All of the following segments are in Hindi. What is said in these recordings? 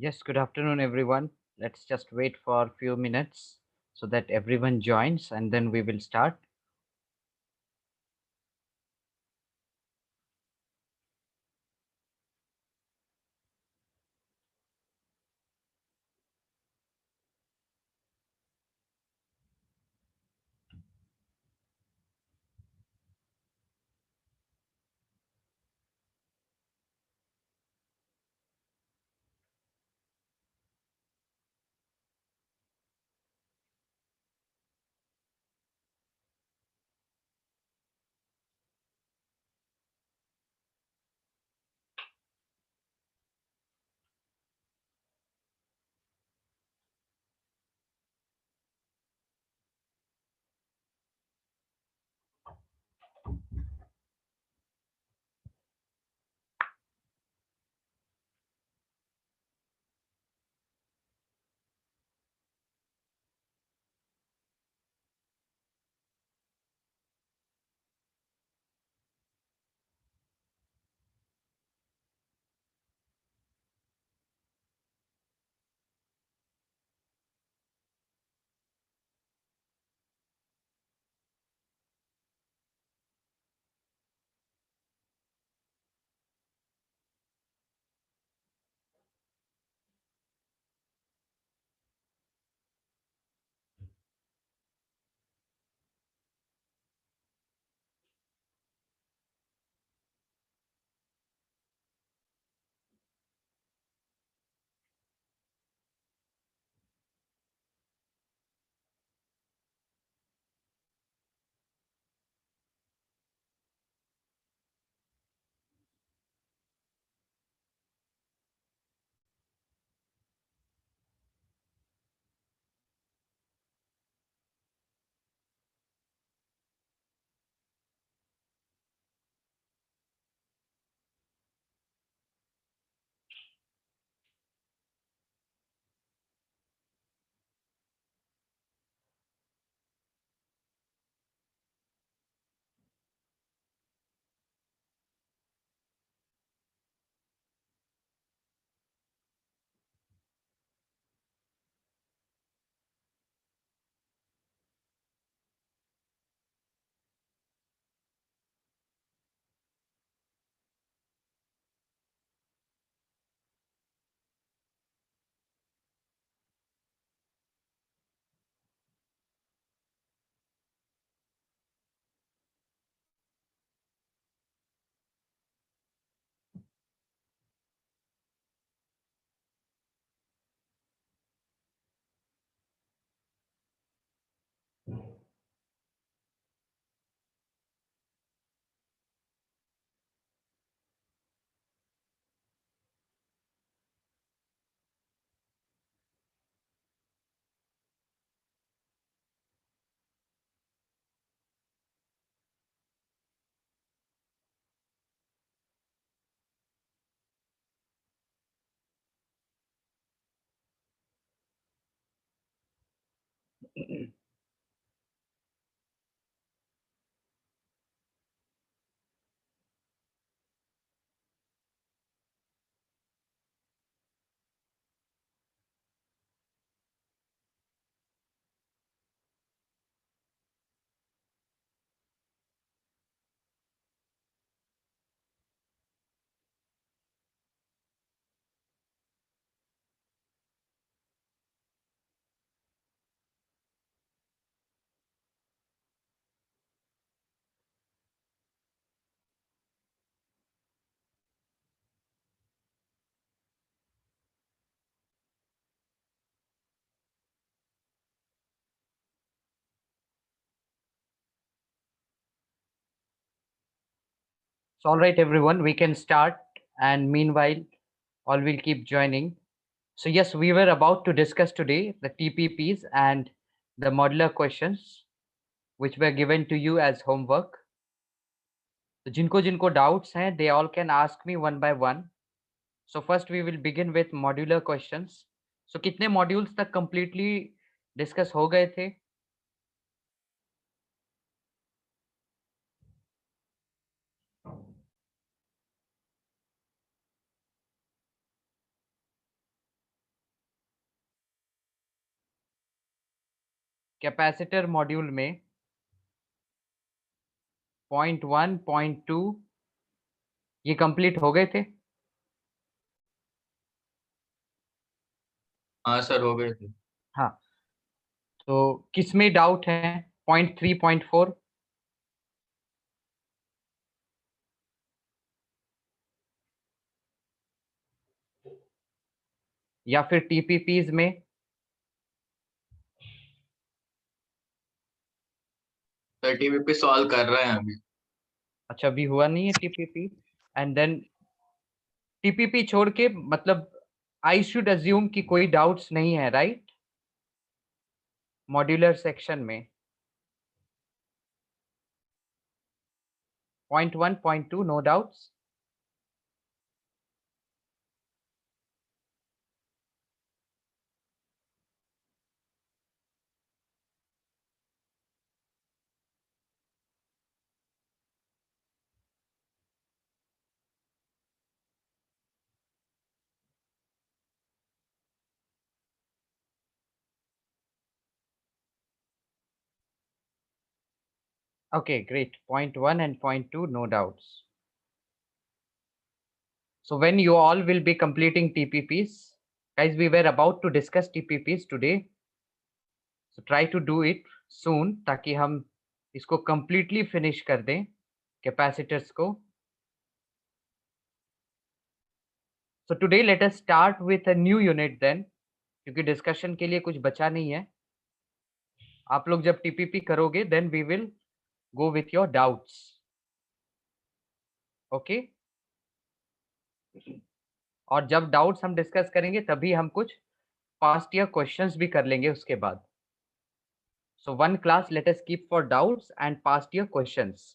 Yes, good afternoon, everyone. Let's just wait for a few minutes so that everyone joins and then we will start. So, all right, everyone, we can start. And meanwhile, all will keep joining. So, yes, we were about to discuss today the TPPs and the modular questions which were given to you as homework. So, जिनको जिनको doubts हैं, they all can ask me one by one. So, first we will begin with modular questions. So, कितने modules तक completely discuss हो गए थे? कैपेसिटर मॉड्यूल में पॉइंट 1 पॉइंट 2 ये कंप्लीट हो गए थे? हाँ सर, हो गए थे। हाँ, तो किसमें डाउट है? Point 3 point 4? या फिर टीपीपीज में? सर टीवीपी सॉल्व कर रहे हैं अभी। अच्छा, अभी हुआ नहीं है टीपीपी? एंड देन टीपीपी छोड़ के मतलब आई शुड अज्यूम कि कोई डाउट्स नहीं है, राइट? मॉड्यूलर सेक्शन में point 1 point 2 no doubts? Okay, great. Point 1 and point 2, no doubts. So when you all will be completing TPPs, guys, we were about to discuss TPPs today. So try to do it soon ताकि हम इसको completely finish कर दें capacitors को. So today let us start with a new unit then, क्योंकि discussion के लिए कुछ बचा नहीं है. आप लोग जब TPP करोगे then we will go with your doubts. Okay? और जब डाउट्स हम डिस्कस करेंगे तभी हम कुछ पास्ट ईयर क्वेश्चंस भी कर लेंगे उसके बाद. So one class let us keep for doubts and past year questions.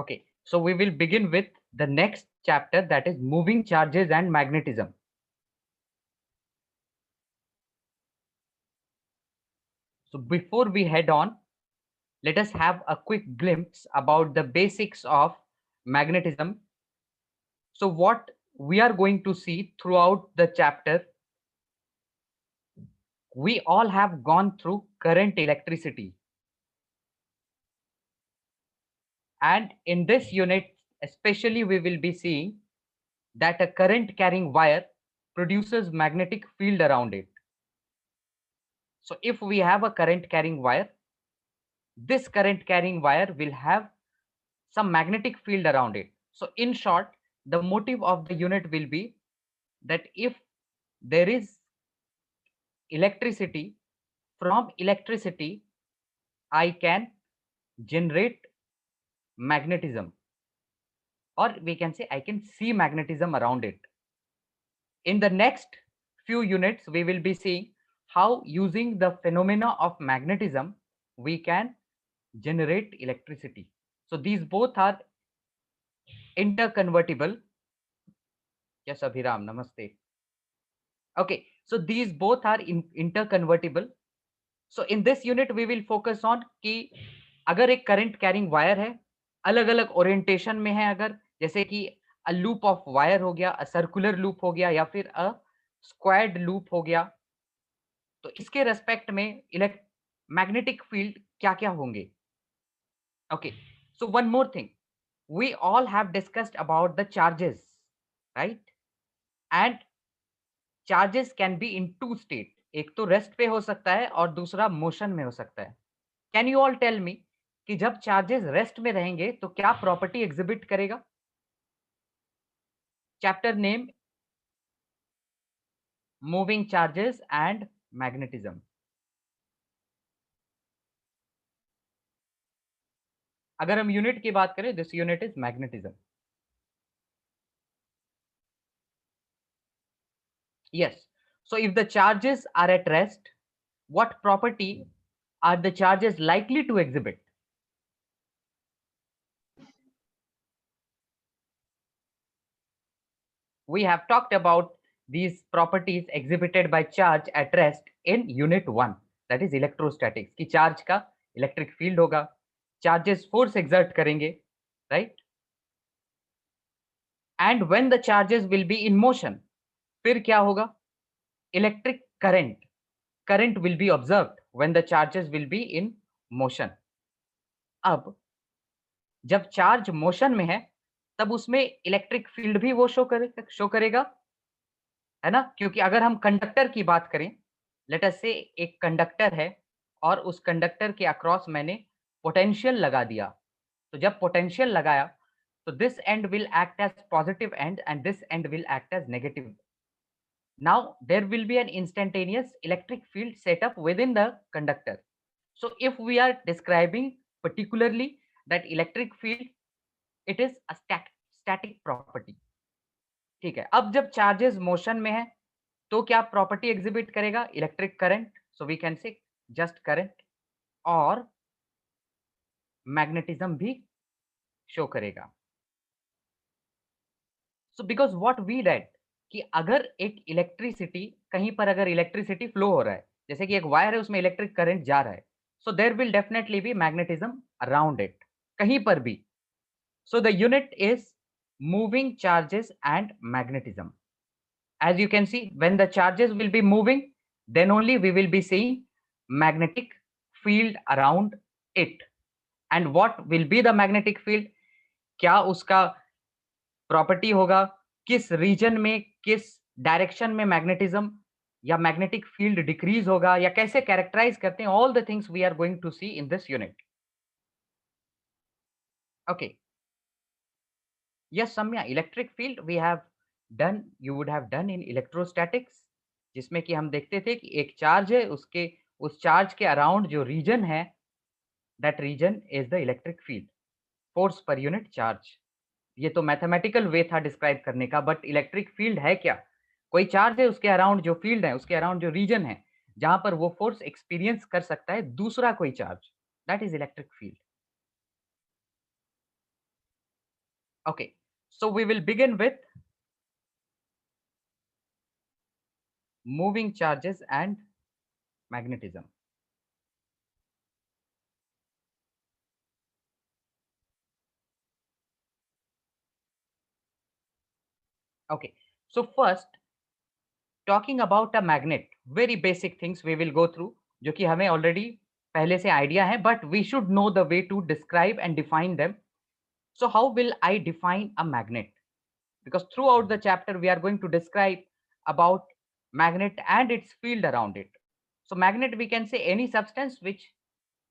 Okay, so we will begin with the next chapter, that is moving charges and magnetism. So before we head on, let us have a quick glimpse about the basics of magnetism. So what we are going to see throughout the chapter, we all have gone through current electricity. And in this unit, especially we will be seeing that a current carrying wire produces magnetic field around it. So if we have a current carrying wire, this current carrying wire will have some magnetic field around it. So in short, the motive of the unit will be that if there is electricity, from electricity, I can generate magnetism, or we can say I can see magnetism around it. In the next few units, we will be seeing how using the phenomena of magnetism, we can generate electricity. So these both are interconvertible. Yes, Abhiram, namaste. Okay, so these both are interconvertible. So in this unit, we will focus on कि अगर एक current carrying wire है, अलग अलग orientation में है, अगर जैसे कि a loop of wire हो गया, a circular loop हो गया, या फिर a squared loop हो गया, तो इसके रेस्पेक्ट में मैग्नेटिक फील्ड क्या क्या होंगे. Okay, so one more thing, we all have discussed about the charges, right? And charges can be in two state, एक तो रेस्ट पे हो सकता है और दूसरा मोशन में हो सकता है. Can you all tell me कि जब चार्जेस रेस्ट में रहेंगे तो क्या प्रॉपर्टी एग्जिबिट करेगा? Chapter name moving charges and magnetism. अगर हम यूनिट की बात करें, this unit is magnetism. Yes. So if the charges are at rest, what property are the charges likely to exhibit? We have talked about these properties exhibited by charge at rest in unit 1, that is electrostatics, कि charge का इलेक्ट्रिक फील्ड होगा, चार्जेस फोर्स एक्सर्ट करेंगे, right, and when the charges will be in motion, फिर क्या होगा, electric current will be observed when the charges will be in motion. अब जब चार्ज मोशन में है तब उसमें इलेक्ट्रिक फील्ड भी वो शो करेगा, है ना, क्योंकि अगर हम कंडक्टर की बात करें, लेट अस से एक कंडक्टर है और उस कंडक्टर के अक्रॉस मैंने पोटेंशियल लगा दिया, तो जब पोटेंशियल लगाया तो this end will act as positive end and this end will act as negative. Now there will be an instantaneous electric field set up within the conductor. So if we are describing particularly that electric field, it is a static property. ठीक है, अब जब चार्जेस मोशन में है तो क्या प्रॉपर्टी एग्जिबिट करेगा, electric current, so we can say just current, और मैग्नेटिज्म भी शो करेगा। So because what we read कि अगर एक इलेक्ट्रिसिटी कहीं पर अगर इलेक्ट्रिसिटी फ्लो हो रहा है, जैसे कि एक वायर है उसमें इलेक्ट्रिक करंट जा रहा है, so there will definitely be magnetism around it, कहीं पर भी। So the unit is moving charges and magnetism. As you can see, when the charges will be moving, then only we will be seeing magnetic field around it. And what will be the magnetic field? क्या उसका प्रॉपर्टी होगा, किस रीजन में, किस डायरेक्शन में मैग्नेटिज्म या मैग्नेटिक फील्ड डिक्रीज होगा, या कैसे कैरेक्टराइज करते हैं, all the things we are going to see in this unit. Okay, yes Samya, electric field we have done, you would have done in electrostatics, जिसमें कि हम देखते थे कि एक चार्ज है, उसके उस चार्ज के अराउंड जो रीजन है, that region is the electric field, force per unit charge. ये तो मैथमेटिकल वे था डिस्क्राइब करने का, बट इलेक्ट्रिक फील्ड है क्या, कोई चार्ज है उसके अराउंड जो फील्ड है, उसके अराउंड जो रीजन है जहां पर वो फोर्स एक्सपीरियंस कर सकता है दूसरा कोई charge, that is electric field. Okay, so we will begin with moving charges and magnetism. Okay, so first talking about a magnet, very basic things we will go through, जो कि हमें already पहले से idea है, but we should know the way to describe and define them. So how will I define a magnet? Because throughout the chapter we are going to describe about magnet and its field around it. So magnet, we can say any substance which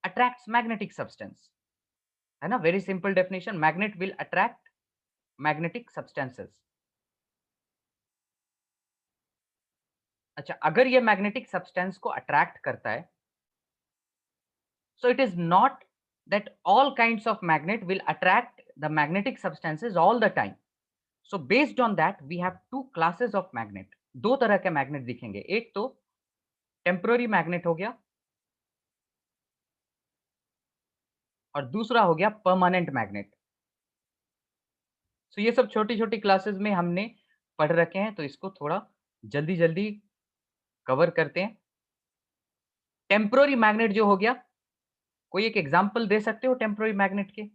attracts magnetic substance, है ना, very simple definition, magnet will attract magnetic substances. अच्छा, अगर ये मैग्नेटिक सब्सटेंस को अट्रैक्ट करता है, so it is not that all kinds of magnet will attract the magnetic substances all the time. So based on that we have two classes of magnet, दो तरह के मैग्नेट दिखेंगे, एक तो टेम्पररी मैग्नेट हो गया और दूसरा हो गया परमानेंट मैग्नेट। सो ये सब छोटी छोटी क्लासेस में हमने पढ़ रखे हैं, तो इसको थोड़ा जल्दी जल्दी कवर करते हैं। टेम्पररी मैग्नेट जो हो गया, कोई एक एग्जांपल दे सकते हो टेम्पररी मैग्नेट के?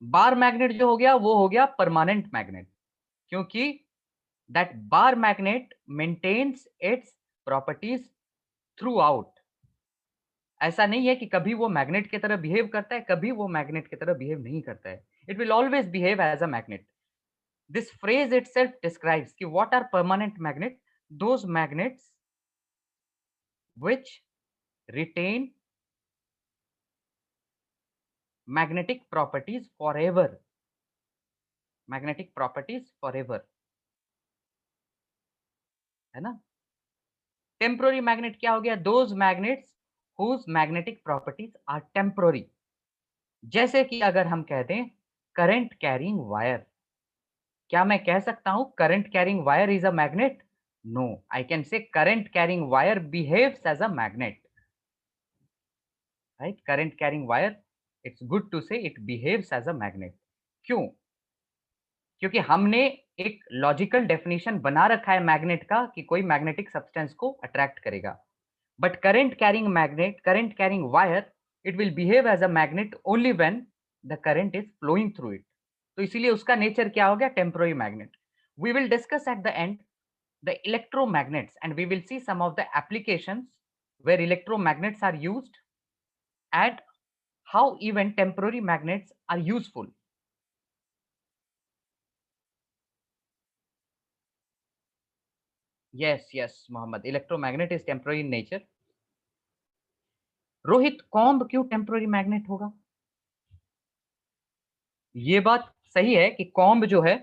बार मैग्नेट जो हो गया वो हो गया परमानेंट मैग्नेट, क्योंकि that bar magnet maintains its properties throughout. ऐसा नहीं है कि कभी वो मैग्नेट की तरह बिहेव करता है, कभी वो मैग्नेट की तरह बिहेव नहीं करता है, it will always behave as a magnet. This phrase itself describes कि what are permanent magnet, those magnets which retain magnetic properties forever, magnetic properties forever, है ना। टेम्पोररी मैग्नेट क्या हो गया, those magnets whose magnetic properties are temporary. जैसे कि अगर हम कह दें करंट कैरिंग वायर, क्या मैं कह सकता हूं current carrying wire is a magnet? No, I can say current carrying wire behaves as a magnet, right. Current carrying wire, it's good to say it behaves as a magnet. क्यों? क्योंकि हमने एक लॉजिकल डेफिनेशन बना रखा है मैग्नेट का कि कोई मैग्नेटिक सब्सटेंस को अट्रैक्ट करेगा। But current carrying magnet, current carrying wire, it will behave as a magnet only when the current is flowing through it. तो इसीलिए उसका नेचर क्या हो गया, temporary magnet. We will discuss at the end the electromagnets, and we will see some of the applications where electromagnets are used and how even temporary magnets are useful. Yes, Mohammed, electromagnet is temporary in nature. Rohit, comb क्यों टेम्पोररी मैग्नेट होगा? ये बात सही है कि कॉम्ब जो है,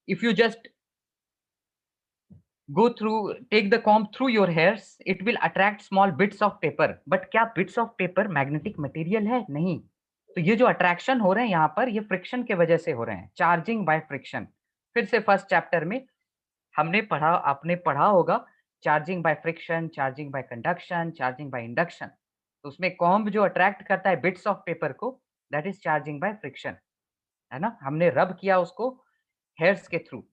if you just go through, take the comb through your hairs, it will attract small bits of paper. But क्या bits of paper magnetic material है? नहीं. तो ये जो अट्रैक्शन हो रहे हैं यहाँ पर, ये फ्रिक्शन के वजह से हो रहे हैं, चार्जिंग बाय फ्रिक्शन. फिर से फर्स्ट चैप्टर में हमने पढ़ा, आपने पढ़ा होगा, charging by friction, charging by conduction, charging by induction. तो उसमें कॉम्ब जो अट्रैक्ट करता है बिट्स ऑफ पेपर को, that is charging by friction, है ना. हमने रब किया उसको हेयर्स के थ्रू.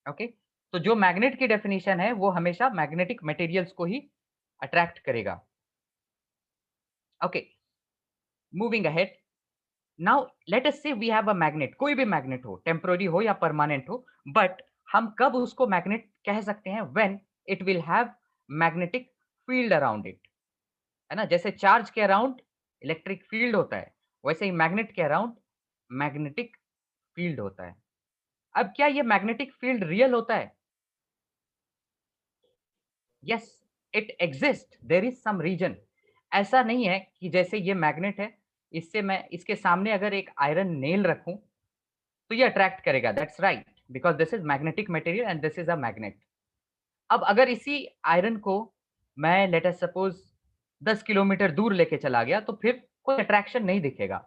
ओके. तो जो मैग्नेट की डेफिनेशन है वो हमेशा मैग्नेटिक मटेरियल्स को ही अट्रैक्ट करेगा. Okay, moving ahead. Now let us से वी हैव अ मैग्नेट, कोई भी मैग्नेट हो, टेम्पोररी हो या परमानेंट हो, बट हम कब उसको मैग्नेट कह सकते हैं? When it will have magnetic field around it, है ना. जैसे चार्ज के अराउंड इलेक्ट्रिक फील्ड होता है, वैसे ही मैग्नेट के अराउंड मैग्नेटिक फील्ड होता है. अब क्या ये मैग्नेटिक फील्ड रियल होता है? Yes, it exist, there is some region. ऐसा नहीं है कि जैसे ये मैग्नेट है, इससे मैं इसके सामने अगर एक आयरन नेल रखूं तो ये अट्रैक्ट करेगा. That's right, because this is magnetic material and this is a magnet. अब अगर इसी आयरन को मैं लेट अस सपोज 10 किलोमीटर दूर लेके चला गया तो फिर कोई अट्रैक्शन नहीं दिखेगा.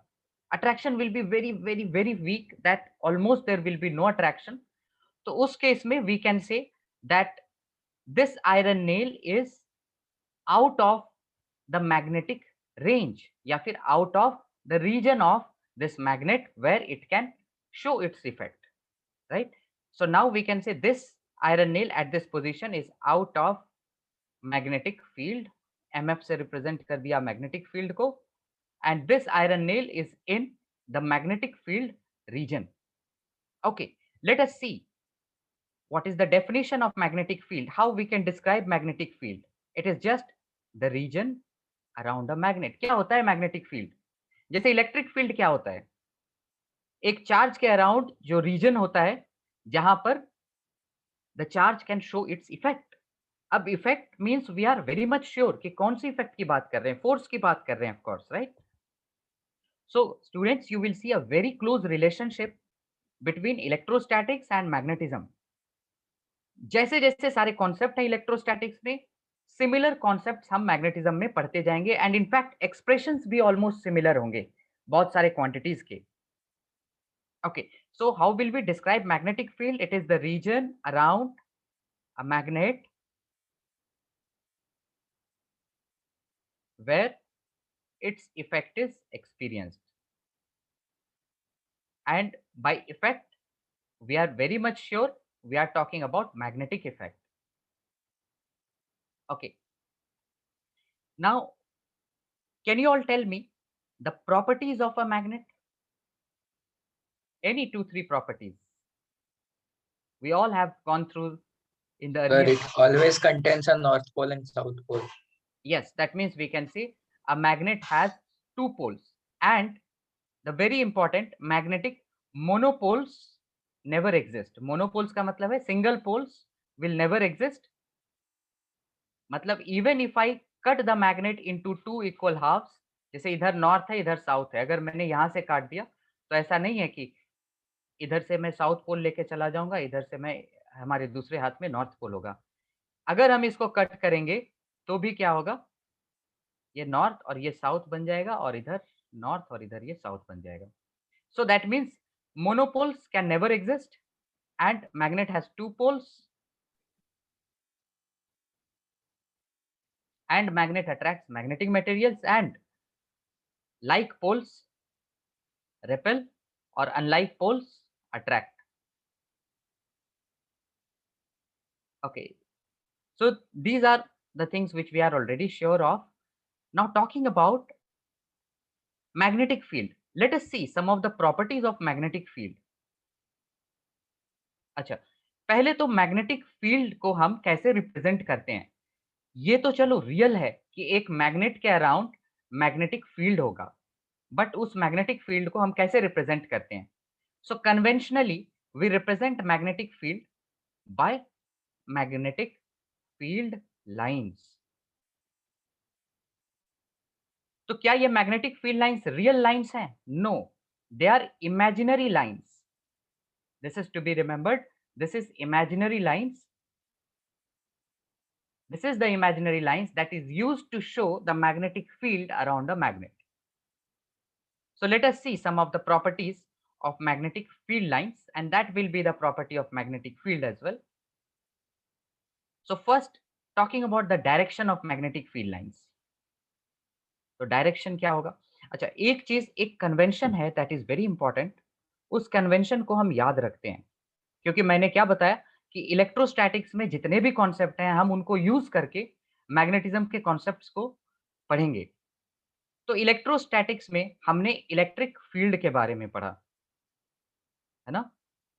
Attraction will be very very very weak, that almost there will be no attraction. तो उस केस में we can say that this iron nail is out of the magnetic range, या फिर out of the region of this magnet where it can show its effect, right? So now we can say this iron nail at this position is out of magnetic field. mf से represent कर दिया magnetic field को, and this iron nail is in the magnetic field region. Okay, let us see what is the definition of magnetic field. How we can describe magnetic field? It is just the region around a magnet. क्या होता है मैग्नेटिक फील्ड? जैसे इलेक्ट्रिक फील्ड क्या होता है? एक चार्ज के अराउंड जो रीजन होता है जहां पर the charge can show its effect. अब effect means we are very much sure कि कौन सी इफेक्ट की बात कर रहे हैं, फोर्स की बात कर रहे हैं, of course, right. So students, you will see a very close relationship between electrostatics and magnetism. जैसे जैसे सारे कॉन्सेप्ट है इलेक्ट्रोस्टैटिक्स में, सिमिलर कॉन्सेप्ट्स हम मैग्नेटिज्म में पढ़ते जाएंगे, एंड इनफैक्ट एक्सप्रेशंस भी ऑलमोस्ट सिमिलर होंगे बहुत सारे क्वांटिटीज के. Okay, so how will we describe magnetic field? It is the region around a magnet where its effect is experienced, and by effect we are very much sure we are talking about magnetic effect. Okay, now can you all tell me the properties of a magnet? Any 2 3 properties we all have gone through in the Sir, earlier. it always contains a North Pole and South Pole. Yes, that means we can say a magnet has 2 poles, and the very important magnetic monopoles never exist. Monopoles का मतलब है single poles will never exist. मतलब even if I cut the magnet into 2 equal halves, जैसे इधर नॉर्थ है इधर साउथ है, अगर मैंने यहाँ से काट दिया तो ऐसा नहीं है कि इधर से मैं साउथ पोल लेके चला जाऊंगा, इधर से मैं हमारे दूसरे हाथ में नॉर्थ पोल होगा. अगर हम इसको कट करेंगे तो भी क्या होगा, ये नॉर्थ और ये साउथ बन जाएगा, और इधर नॉर्थ और इधर ये साउथ बन जाएगा. So that means monopoles can never exist, and magnet has 2 poles, and magnet attracts magnetic materials, and like poles repel or unlike poles attract. Okay, So these are the things which we are already sure of. Now talking about magnetic field, let us see some of the properties of magnetic field. अच्छा, पहले तो मैग्नेटिक फील्ड को हम कैसे रिप्रेजेंट करते हैं? ये तो चलो रियल है कि एक मैग्नेट के अराउंड मैग्नेटिक फील्ड होगा, बट उस मैग्नेटिक फील्ड को हम कैसे रिप्रेजेंट करते हैं? So conventionally we represent magnetic field by magnetic field lines. तो क्या ये magnetic field lines real lines हैं? No, they are imaginary lines. This is to be remembered. This is imaginary lines. This is the imaginary lines that is used to show the magnetic field around a magnet. So let us see some of the properties of magnetic field lines, and that will be the property of magnetic field as well. So first, talking about the direction of magnetic field lines. तो डायरेक्शन क्या होगा? अच्छा, एक चीज, एक कन्वेंशन है दैट इज वेरी इंपॉर्टेंट। उस कन्वेंशन को हम याद रखते हैं, क्योंकि मैंने क्या बताया कि इलेक्ट्रोस्टैटिक्स में जितने भी कॉन्सेप्ट हैं हम उनको यूज करके मैग्नेटिज्म के कॉन्सेप्ट्स को पढ़ेंगे। तो इलेक्ट्रोस्टैटिक्स में हमने इलेक्ट्रिक फील्ड के बारे में पढ़ा, है ना?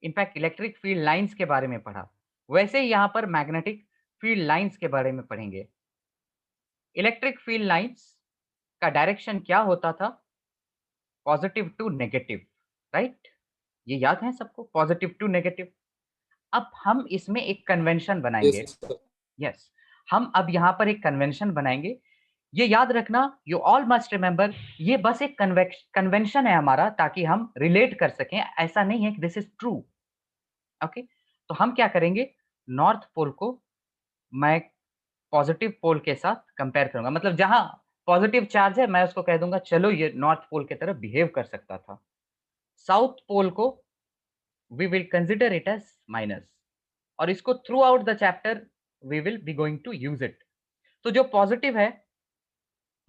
इनफैक्ट इलेक्ट्रिक फील्ड लाइंस के बारे में पढ़ा। वैसे ही यहाँ पर मैग्नेटिक फील्ड लाइंस के बारे में पढ़ेंगे। इलेक्ट्रिक फील्ड लाइंस का डायरेक्शन क्या होता था? Positive to negative, right? ये याद है सबको, पॉजिटिव टू नेगेटिव। अब हम इसमें एक कन्वेंशन बनाएंगे। यस, हम अब यहाँ पर एक कन्वेंशन बनाएंगे। ये याद रखना, यू ऑल मस्ट रिमेंबर, ये बस एक कन्वेंशन है हमारा, ताकि हम रिलेट कर सकें। ऐसा नहीं है कि दिस इज ट्रू। ओके, तो हम क्या करेंगे, नॉर्थ पोल को मैं पॉजिटिव पोल के साथ कंपेयर करूंगा। मतलब जहां पॉजिटिव चार्ज है मैं उसको कह दूंगा चलो ये नॉर्थ पोल की तरह बिहेव कर सकता था। साउथ पोल को we will consider it as minus, और इसको throughout the chapter we will be going to use it. तो जो पॉजिटिव है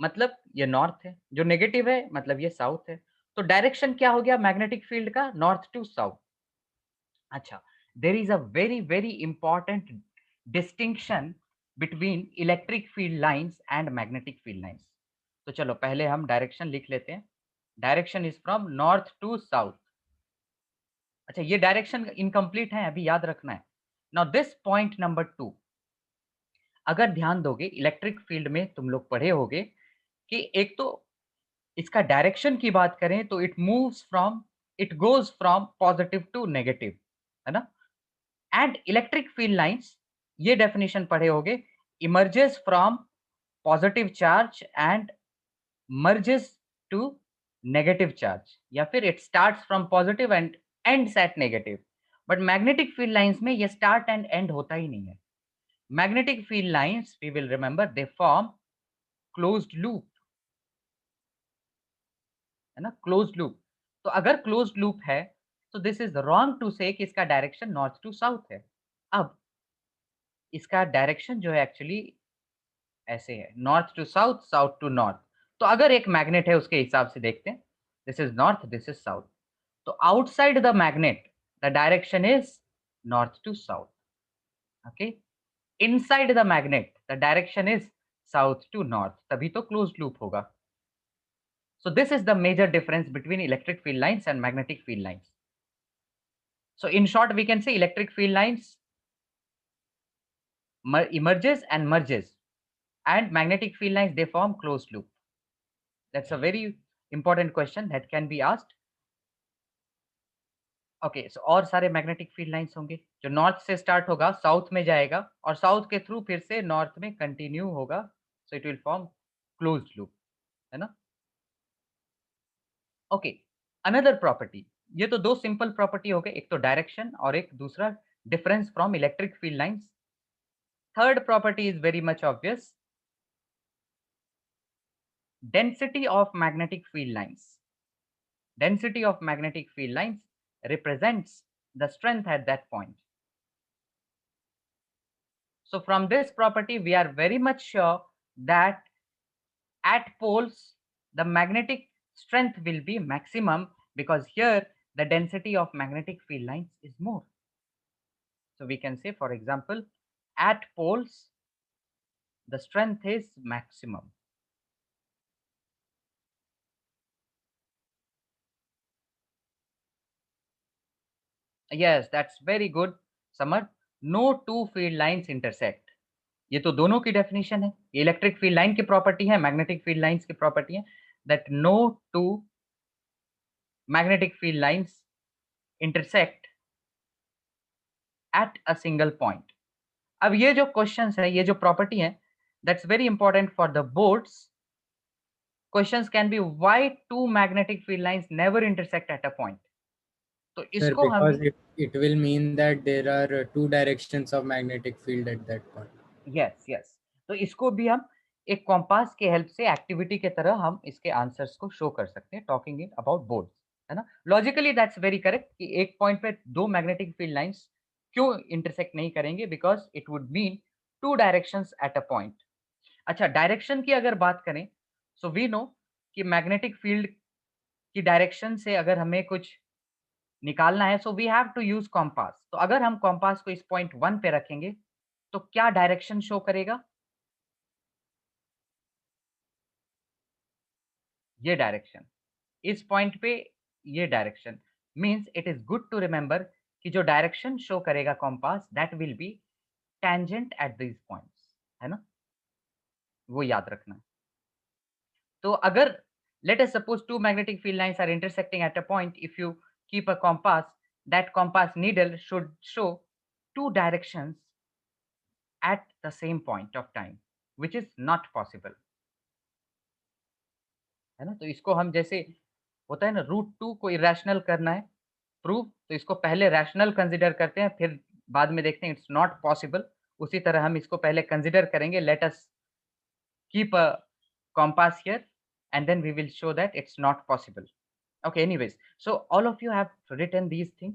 मतलब ये नॉर्थ है, जो नेगेटिव है मतलब ये साउथ है। तो डायरेक्शन क्या हो गया मैग्नेटिक फील्ड का? North to south. अच्छा, there is a very very important distinction between electric field lines and magnetic field lines. तो चलो पहले हम डायरेक्शन लिख लेते हैं। Direction is from north to south. अच्छा, ये डायरेक्शन इनकम्प्लीट है, अभी याद रखना है। नाउ दिस पॉइंट नंबर 2, अगर ध्यान दोगे इलेक्ट्रिक फील्ड में तुम लोग पढ़े होगे कि एक तो इसका डायरेक्शन की बात करें तो it goes from positive to negative, है ना? एंड इलेक्ट्रिक फील्ड लाइंस, ये डेफिनेशन पढ़े होगे, emerges from positive charge and merges to negative charge, या फिर it starts from positive and ends at negative. But magnetic field lines में ये स्टार्ट एंड एंड होता ही नहीं है। Magnetic field lines, we will remember, they form closed loop, है ना? Closed loop. तो अगर क्लोज्ड लूप है तो दिस इज रॉन्ग टू से कि इसका डायरेक्शन नॉर्थ टू साउथ है। अब इसका डायरेक्शन जो है एक्चुअली ऐसे है, north to south, south to north. तो अगर एक मैग्नेट है उसके हिसाब से देखते हैं, this is north, this is south. तो outside the magnet the direction is north to south. Okay, inside the magnet the direction is south to north, तभी तो क्लोज्ड लूप होगा। So this is the major difference between electric field lines and magnetic field lines. So in short, we can say electric field lines emerges and merges, and magnetic field lines, they form closed loop. That's a very important question that can be asked. Okay, so और सारे magnetic field lines होंगे जो नॉर्थ से स्टार्ट होगा, साउथ में जाएगा, और साउथ के थ्रू फिर से नॉर्थ में कंटिन्यू होगा। So it will form closed loop, है ना? ओके, अनदर प्रॉपर्टी, ये तो दो सिंपल प्रॉपर्टी हो गए, एक तो डायरेक्शन और एक दूसरा difference from electric field lines. Third property is very much obvious, density of magnetic field lines. Density of magnetic field lines represents the strength at that point. So from this property we are very much sure that at poles the magnetic strength will be maximum, because here the density of magnetic field lines is more. So we can say, for example, at poles the strength is maximum. Yes, that's very good, Samar. No two field lines intersect. ये तो दोनों की डेफिनेशन है, इलेक्ट्रिक फील्ड लाइन की प्रॉपर्टी है, मैग्नेटिक फील्ड लाइंस की प्रॉपर्टी है, that no two magnetic field lines intersect at a single point. अब ये जो क्वेश्चंस है, ये जो प्रॉपर्टी है, that's very important for the boards. Questions can be why two magnetic field lines never intersect at a point. तो Sir, इसको because हमें it will mean that there are two directions of magnetic field at that point. Yes yes, तो इसको भी हम एक कॉम्पास के हेल्प से एक्टिविटी के तरह हम इसके आंसर्स को शो कर सकते हैं, टॉकिंग इट अबाउट बोर्ड्स, है ना. लॉजिकली दैट्स वेरी करेक्ट कि एक पॉइंट पे दो मैग्नेटिक फील्ड लाइंस क्यों इंटरसेक्ट नहीं करेंगे, because it would mean two directions at a point. अच्छा, डायरेक्शन की अगर बात करें, सो वी नो कि मैग्नेटिक फील्ड की डायरेक्शन से अगर हमें कुछ निकालना है, so we have to use compass. तो अगर हम कॉम्पास को इस पॉइंट 1 पे रखेंगे तो क्या डायरेक्शन शो करेगा? ये डायरेक्शन, इस पॉइंट पे ये direction means it is good to remember कि जो डायरेक्शन शो करेगा compass, that will be tangent at these points, है ना, वो याद रखना. तो अगर let us suppose two magnetic field lines are intersecting at a point, if you keep a compass, that compass needle should show two directions at the same point of time, which is not possible, है ना. तो इसको हम जैसे होता है ना, √2 को इरेशनल करना है प्रूव, तो इसको पहले रैशनल कंसीडर करते हैं, फिर बाद में देखते हैं इट्स नॉट पॉसिबल. उसी तरह हम इसको पहले कंसीडर करेंगे. Let us keep a compass here and then we will show that it's not possible. Okay, anyways, so all of you have written these things.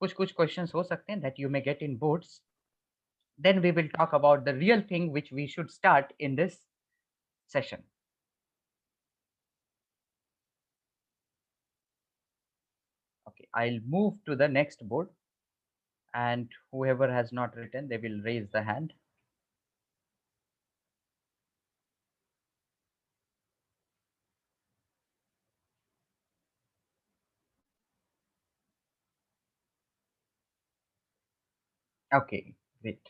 कुछ questions हो सकते हैं that you may get in boards. Then we will talk about the real thing which we should start in this session. Okay, I'll move to the next board, and whoever has not written, they will raise the hand. Okay, great.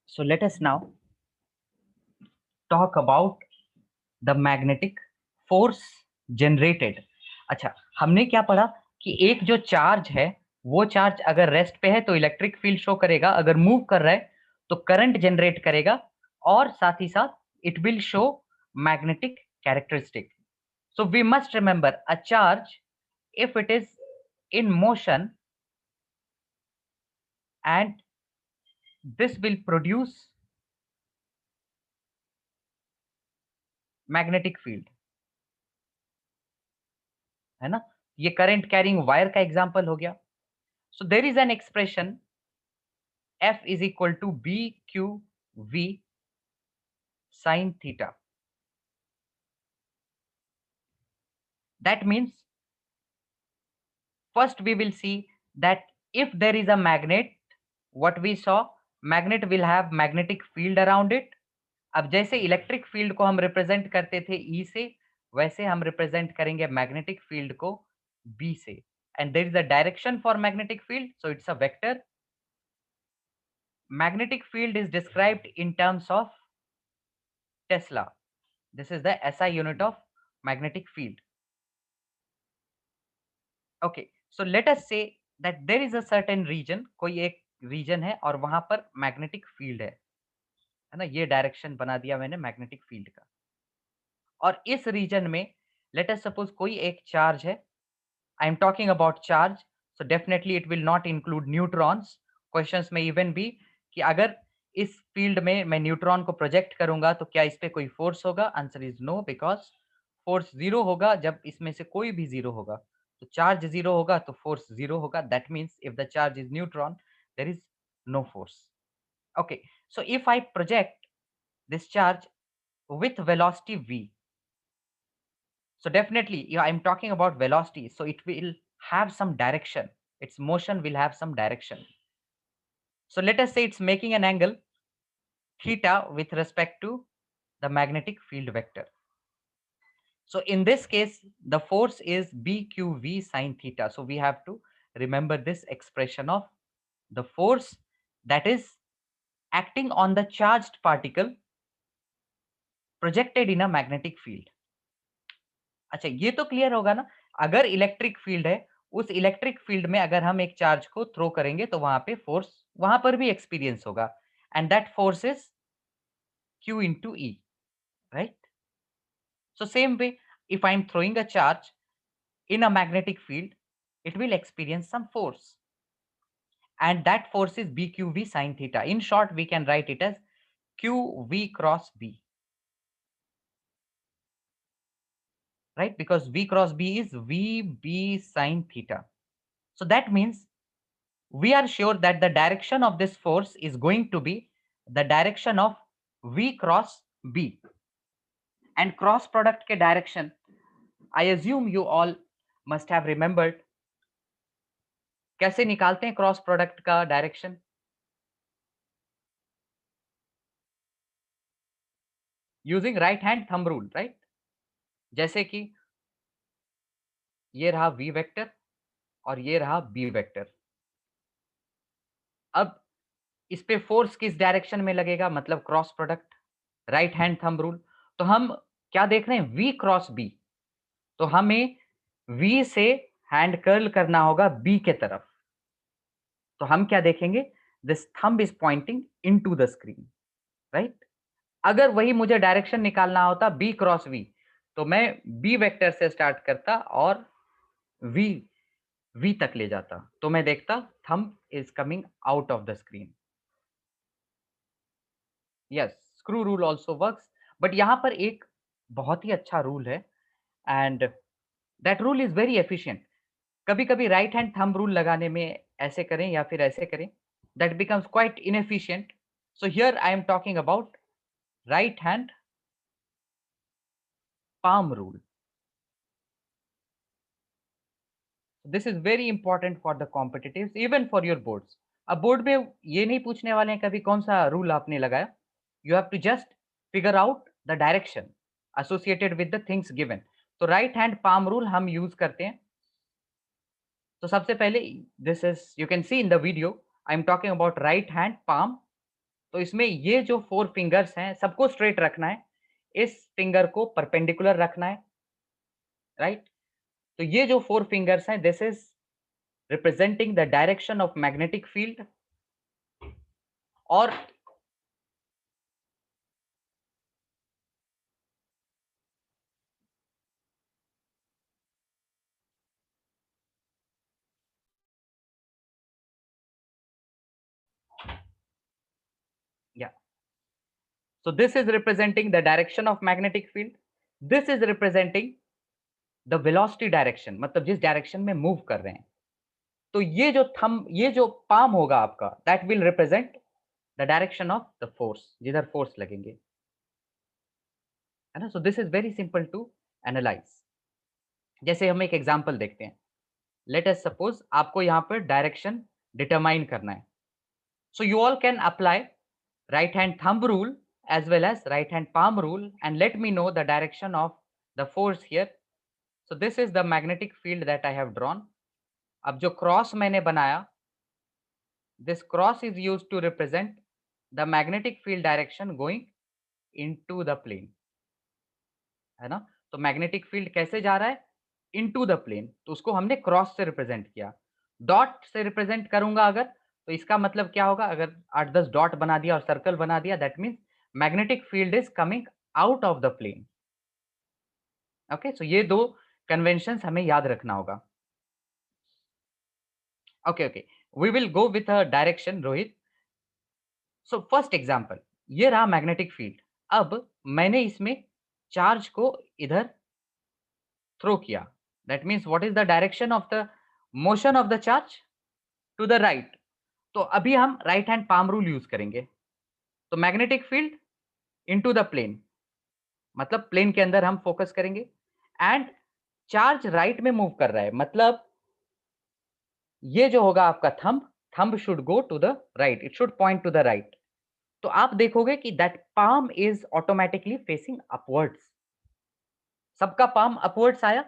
So let us now talk about the magnetic force generated. अच्छा, हमने क्या पढ़ा कि एक जो चार्ज है, वो चार्ज अगर रेस्ट पे है तो इलेक्ट्रिक फील्ड शो करेगा, अगर मूव कर रहा है तो करंट जनरेट करेगा, और साथ ही साथ it will show magnetic characteristic. So we must remember a charge if it is in motion, and this will produce magnetic field, है ना. ये करंट कैरिंग वायर का एग्जांपल हो गया. So there is an expression F is equal to BQV sin theta. That means first we will see that if there is a magnet, what we saw, magnet will have magnetic field around it. अब जैसे इलेक्ट्रिक फील्ड को हम रिप्रेजेंट करते थे E से, वैसे हम रिप्रेजेंट करेंगे मैग्नेटिक फील्ड को B से. And there is a direction for magnetic field, so it's a vector. Magnetic field is described in terms of Tesla. This is the SI unit of magnetic field. Okay, so let us say that there is a certain region, कोई एक रीजन है और वहां पर मैग्नेटिक फील्ड है ना. ये डायरेक्शन बना दिया मैंने मैग्नेटिक फील्ड का. और इस रीजन में लेट अस सपोज कोई एक चार्ज है. I am talking about charge, so definitely it will not include neutrons. Questions में इवन भी कि अगर इस फील्ड में मैं न्यूट्रॉन को प्रोजेक्ट करूंगा तो क्या इस पे कोई फोर्स होगा? Answer is no, because force zero होगा जब इसमें से कोई भी जीरो होगा. तो चार्ज जीरो होगा तो फोर्स जीरो होगा. That means if the charge is neutron, there is no force. Okay, so if I project this charge with velocity v, so definitely, yeah, I'm talking about velocity, so it will have some direction. Its motion will have some direction. So let us say it's making an angle theta with respect to the magnetic field vector. So in this case, the force is BQV sine theta. So we have to remember this expression of the force that is acting on the charged particle projected in a magnetic field. अच्छा, ये तो क्लियर होगा ना? अगर इलेक्ट्रिक फील्ड है, उस इलेक्ट्रिक फील्ड में अगर हम एक चार्ज को थ्रो करेंगे तो वहां पे फोर्स वहां पर भी एक्सपीरियंस होगा, and that force is Q into E, right? So same way, if I'm throwing a charge in a magnetic field, it will experience some force, and that force is BQV sine theta. In short, we can write it as QV cross B, right? Because V cross B is VB sine theta. So that means we are sure that the direction of this force is going to be the direction of V cross B. And cross product ke direction, I assume you all must have remembered. कैसे निकालते हैं क्रॉस प्रोडक्ट का direction? Using right hand thumb rule, right? जैसे कि ये रहा V वेक्टर और ये रहा B वेक्टर। अब इस पे फोर्स किस डायरेक्शन में लगेगा, मतलब cross product, right hand thumb rule. तो हम क्या देख रहे हैं, V क्रॉस B, तो हमें V से हैंड कर्ल करना होगा B के तरफ। तो हम क्या देखेंगे, this thumb is pointing into the screen, right? अगर वही मुझे डायरेक्शन निकालना होता B क्रॉस V, तो मैं B वेक्टर से स्टार्ट करता और V तक ले जाता, तो मैं देखता thumb is coming out of the screen. Yes, screw rule also works, but यहां पर एक बहुत ही अच्छा रूल है, and that rule is very efficient. कभी कभी राइट हैंड थंब रूल लगाने में ऐसे करें या फिर ऐसे करें, that becomes quite inefficient. So here I am talking about right hand palm rule. This is very important for the competitives, even for your boards. अब बोर्ड में ये नहीं पूछने वाले हैं कभी कौन सा रूल आपने लगाया, you have to just figure out the direction associated with the things given. तो राइट हैंड palm rule हम यूज करते हैं। तो सबसे पहले this is, you can see in the video, I am talking about right hand palm। तो इसमें ये जो 4 फिंगर्स हैं सबको स्ट्रेट रखना है, इस फिंगर को परपेंडिकुलर रखना है, राइट? तो ये जो 4 फिंगर्स हैं, this is representing the direction of magnetic field. और yeah, so this is representing the direction of magnetic field, this is representing the velocity direction, मतलब जिस डायरेक्शन में मूव कर रहे हैं। तो ये जो थंब, ये जो पाम होगा आपका, that will represent the direction of the force, जिधर फोर्स लगेंगे, है ना? So this is very simple to analyse. जैसे हम एक एग्जांपल देखते हैं, लेट अस सपोज आपको यहाँ पर डायरेक्शन डिटरमाइन करना है। So you all can apply right hand thumb rule as well as right hand palm rule and let me know the direction of the force here. So this is the magnetic field that I have drawn. अब जो क्रॉस मैंने बनाया, this cross is used to represent the magnetic field direction going into the plane, है ना? तो मैग्नेटिक फील्ड कैसे जा रहा है, इनटू द प्लेन, तो उसको हमने क्रॉस से रिप्रेजेंट किया। डॉट से रिप्रेजेंट करूंगा अगर, तो इसका मतलब क्या होगा, अगर 8-10 डॉट बना दिया और सर्कल बना दिया, that means magnetic field is coming out of the plane. Okay, so ये 2 कन्वेंशंस हमें याद रखना होगा। Okay okay, we will go with a direction, Rohit. So first example, ये रहा मैग्नेटिक फील्ड। अब मैंने इसमें चार्ज को इधर थ्रो किया, that means what is the direction of the motion of the charge, to the right. तो अभी हम right hand palm rule use करेंगे। तो magnetic field into the plane, मतलब प्लेन के अंदर हम फोकस करेंगे, एंड चार्ज राइट में मूव कर रहा है, मतलब ये जो होगा आपका thumb, thumb should go to the right, it should point to the right. तो आप देखोगे कि that palm is automatically facing upwards. सबका palm upwards आया?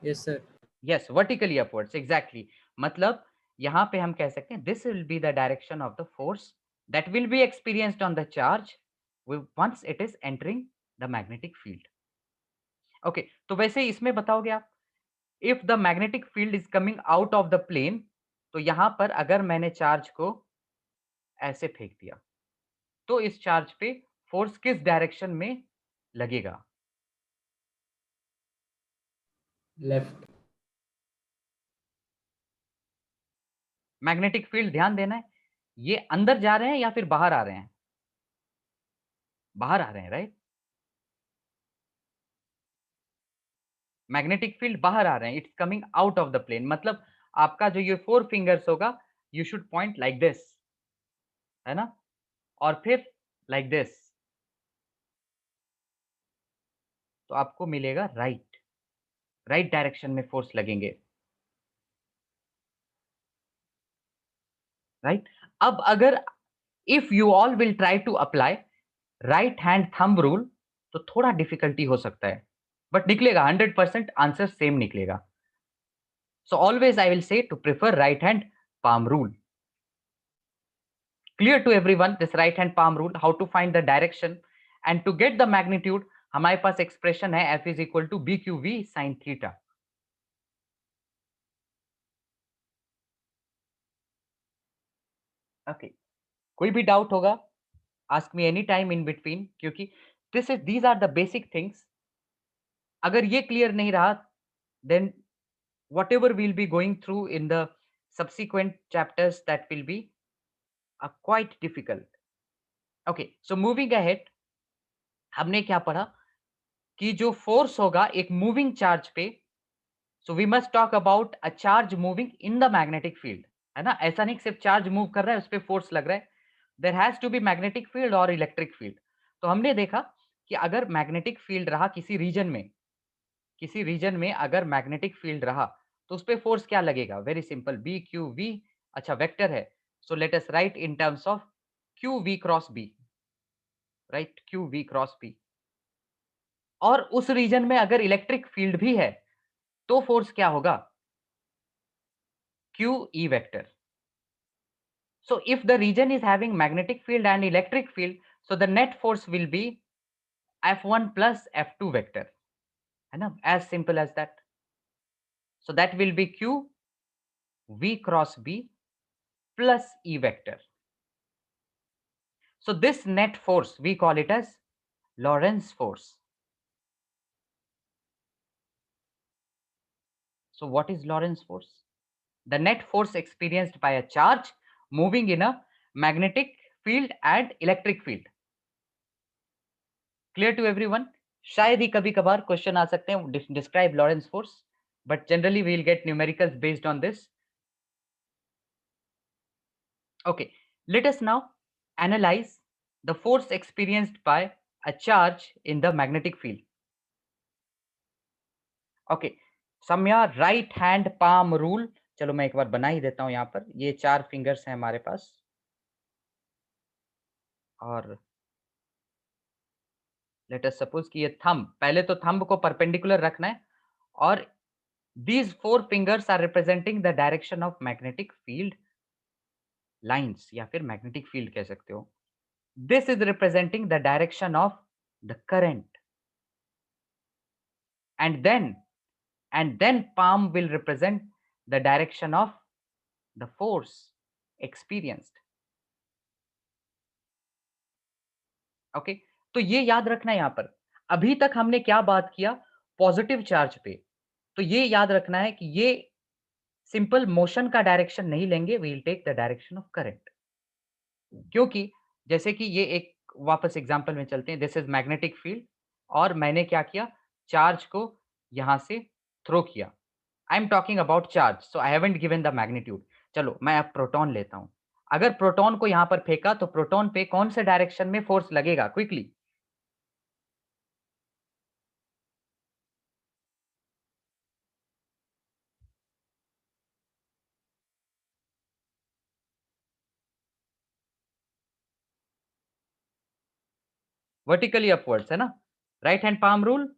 Yes, sir. Yes, vertically upwards, exactly. मतलब यहाँ पे हम कह सकते हैं this will be the direction of the force that will be experienced on the charge once it is entering the magnetic field. Okay, तो वैसे इसमें बताओगे आप if the magnetic field is coming out of the plane, तो यहाँ पर अगर मैंने चार्ज को ऐसे फेंक दिया तो इस चार्ज पे फोर्स किस डायरेक्शन में लगेगा? Left. मैग्नेटिक फील्ड ध्यान देना है, ये अंदर जा रहे हैं या फिर बाहर आ रहे हैं? बाहर आ रहे हैं, राइट? मैग्नेटिक फील्ड बाहर आ रहे हैं, it's coming out of the plane. मतलब आपका जो ये 4 फिंगर्स होगा, you should point like this, है ना? और फिर लाइक दिस, तो आपको मिलेगा राइट डायरेक्शन में फोर्स लगेंगे, राइट? अब अगर if you all will try to apply right hand thumb rule, तो थोड़ा डिफिकल्टी हो सकता है, बट निकलेगा 100% आंसर सेम निकलेगा। So always I will say to prefer right hand palm rule. Clear to everyone this right hand palm rule, how to find the direction and to get the magnitude? हमारे पास एक्सप्रेशन है F is equal to BQV sin theta. Okay, कोई भी डाउट होगा ask me any time in between, क्योंकि these are the basic things. अगर ये क्लियर नहीं रहा, then whatever we'll be going through in the subsequent chapters, that will be quite difficult. Okay, so moving ahead, हमने क्या पढ़ा कि जो फोर्स होगा एक मूविंग चार्ज पे, so we must talk about a charge moving in the magnetic field, है ना? ऐसा नहीं सिर्फ चार्ज मूव कर रहा है उस पर फोर्स लग रहा है, there has to be magnetic field और इलेक्ट्रिक फील्ड। तो हमने देखा कि अगर मैग्नेटिक फील्ड रहा किसी रीजन में अगर मैग्नेटिक फील्ड रहा तो उस पर फोर्स क्या लगेगा? Very simple, B Q v. अच्छा, वेक्टर है, so let us write in terms of q v cross B, right? Q v cross B. और उस रीजन में अगर इलेक्ट्रिक फील्ड भी है तो फोर्स क्या होगा? Q E vector. So if the region is having magnetic field and electric field, so the net force will be F1 plus F2 vector, है ना? As simple as that. So that will be Q V cross B plus E vector. So this net force we call it as Lorentz force. So what is Lorentz force? The net force experienced by a charge moving in a magnetic field and electric field. Clear to everyone? शायद ही कभी कभार क्वेश्चन आ सकते हैं, describe Lorentz force, but generally we will get numericals based on this. Okay, let us now analyze the force experienced by a charge in the magnetic field. Okay, Samya right hand palm rule, चलो मैं एक बार बना ही देता हूं. यहाँ पर ये 4 फिंगर्स हैं हमारे पास, और लेट अस सपोज कि ये थंब, पहले तो थंब को परपेंडिकुलर रखना है, और these 4 fingers are representing the direction of magnetic field lines, या फिर magnetic field कह सकते हो. This is representing the direction of the current, and then palm will represent the direction of the force experienced. Okay, तो ये याद रखना है. यहाँ पर अभी तक हमने क्या बात किया? पॉजिटिव चार्ज पे. तो ये याद रखना है कि ये सिंपल मोशन का डायरेक्शन नहीं लेंगे, we will take the direction of current. क्योंकि जैसे कि ये एक वापस एग्जांपल में चलते हैं, दिस इज मैग्नेटिक फील्ड, और मैंने क्या किया? चार्ज को यहां से थ्रो किया. I am talking about charge, so I haven't given the magnitude. चलो मैं अब प्रोटॉन लेता हूं. अगर प्रोटॉन को यहां पर फेंका तो प्रोटॉन पे कौन से डायरेक्शन में फोर्स लगेगा? क्विकली, वर्टिकली अपवर्ड्स, है ना। राइट हैंड पाम रूल,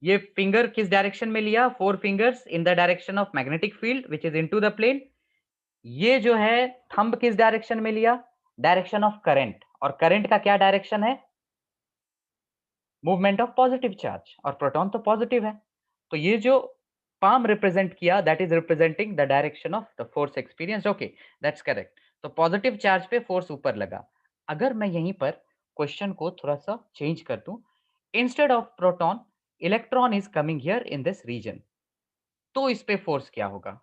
ये फिंगर किस डायरेक्शन में लिया, 4 fingers in the direction of magnetic field which is into the plane. ये जो है थंब किस डायरेक्शन में लिया, डायरेक्शन ऑफ करंट, और करंट का क्या डायरेक्शन है, मूवमेंट ऑफ पॉजिटिव चार्ज, और प्रोटॉन तो पॉजिटिव है, तो ये जो पाम रिप्रेजेंट किया that is representing the direction of the force experience. Okay, that's correct. तो पॉजिटिव चार्ज पे फोर्स ऊपर लगा। अगर मैं यहीं पर क्वेश्चन को थोड़ा सा चेंज कर दूं, instead of proton electron is coming here in this region, तो इस पे फोर्स क्या होगा।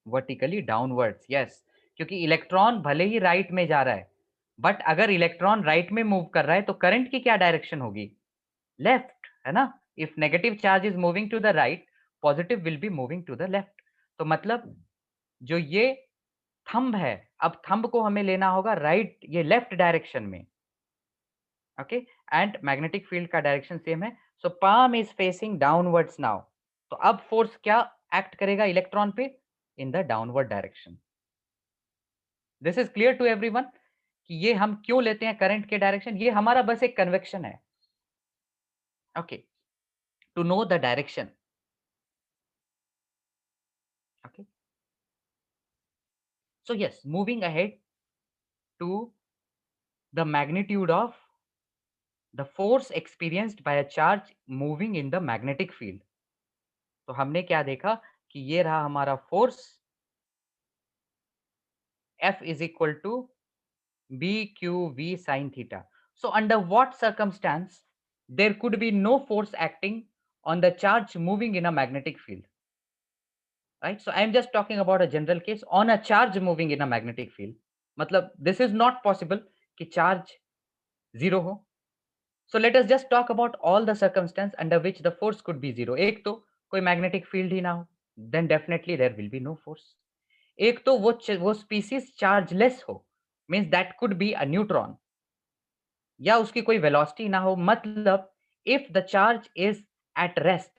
वर्टिकली डाउनवर्ड्स, यस, क्योंकि इलेक्ट्रॉन भले ही राइट में जा रहा है, बट अगर इलेक्ट्रॉन राइट में मूव कर रहा है तो करंट की क्या डायरेक्शन होगी, लेफ्ट, है ना। If negative charge is moving to the right, positive will be moving to the left. तो मतलब जो ये थंब है, अब थंब को हमें लेना होगा राइट, ये लेफ्ट डायरेक्शन में। ओके, एंड मैग्नेटिक फील्ड का डायरेक्शन सेम है, so palm is facing downwards now. तो अब फोर्स क्या एक्ट करेगा इलेक्ट्रॉन पे, in the downward direction. This is clear to everyone कि ये हम क्यों लेते हैं करंट के डायरेक्शन, ये हमारा बस एक कन्वेक्शन है। Okay, to know the direction. Okay, so yes, moving ahead to the magnitude of the force experienced by a charge moving in the magnetic field। तो हमने क्या देखा कि ये रहा हमारा force F is equal to BQV sin theta। So under what circumstance there could be no force acting on the charge moving in a magnetic field, right? So I am just talking about a general case on a charge moving in a magnetic field। मतलब this is not possible कि charge zero हो। So let us just talk about all the circumstance under which the force could be zero। एक तो कोई magnetic field ही ना हो, then definitely there will be no force। एक तो वो species chargeless हो, means that could be a neutron, या उसकी कोई velocity ना हो, मतलब if the charge is at rest,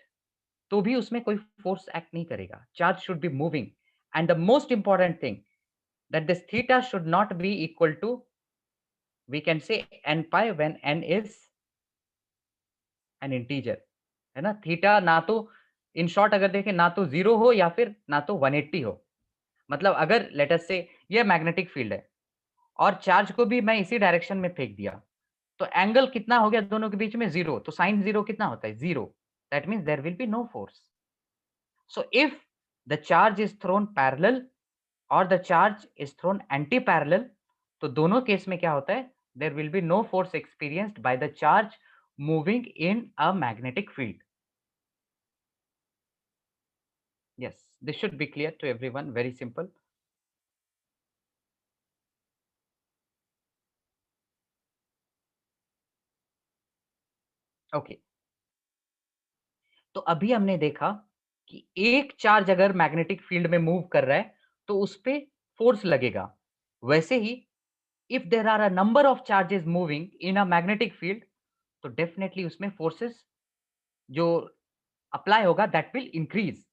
तो भी उसमें कोई force act नहीं करेगा, charge should be moving। and the most important thing that this theta should not be equal to, we can say n pi when n is an integer, है ना। थीटा ना तो, इन शॉर्ट अगर देखें, ना तो 0 हो या फिर ना तो 180 हो। मतलब अगर लेट अस से ये मैग्नेटिक फील्ड है और चार्ज को भी मैं इसी डायरेक्शन में फेंक दिया, तो एंगल कितना हो गया दोनों के बीच में, 0। तो साइन 0 कितना होता है, 0। That means there will be no force. So if the charge is thrown parallel और the charge is thrown anti parallel, तो दोनों केस में क्या होता है, there will be no force experienced by the charge moving in a magnetic field. Yes, this should be clear to everyone, very simple। Okay, तो अभी हमने देखा कि एक चार्ज अगर मैग्नेटिक फील्ड में मूव कर रहा है तो उस पे फोर्स लगेगा। वैसे ही if there are a number of charges moving in a magnetic field, तो डेफिनेटली उसमें फोर्सेस जो अप्लाई होगा that will increase,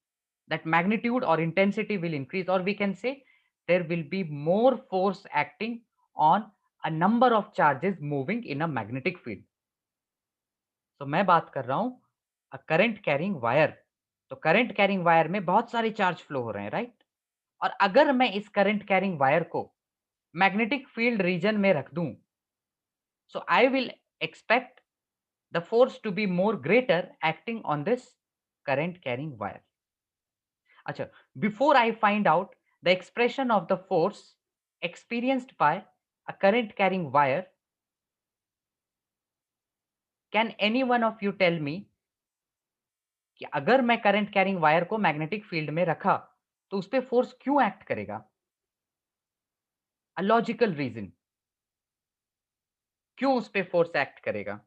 that magnitude और इंटेंसिटी विल इंक्रीज, और we can say there will be more force acting on a number of charges moving in a magnetic field. तो मैं बात कर रहा हूं करंट कैरिंग वायर। तो करंट कैरिंग वायर में बहुत सारे चार्ज फ्लो हो रहे हैं, राइट। और अगर मैं इस करंट कैरिंग वायर को मैग्नेटिक फील्ड रीजन में रख दूं, so I will expect the force to be more greater acting on this current carrying wire. अच्छा, before I find out the expression of the force experienced by a current carrying wire, can any one of you tell me कि अगर मैं करंट कैरिंग वायर को मैग्नेटिक फील्ड में रखा तो उस पे फोर्स क्यों एक्ट करेगा, अ लॉजिकल रीजन, क्यों उस पे फोर्स एक्ट करेगा।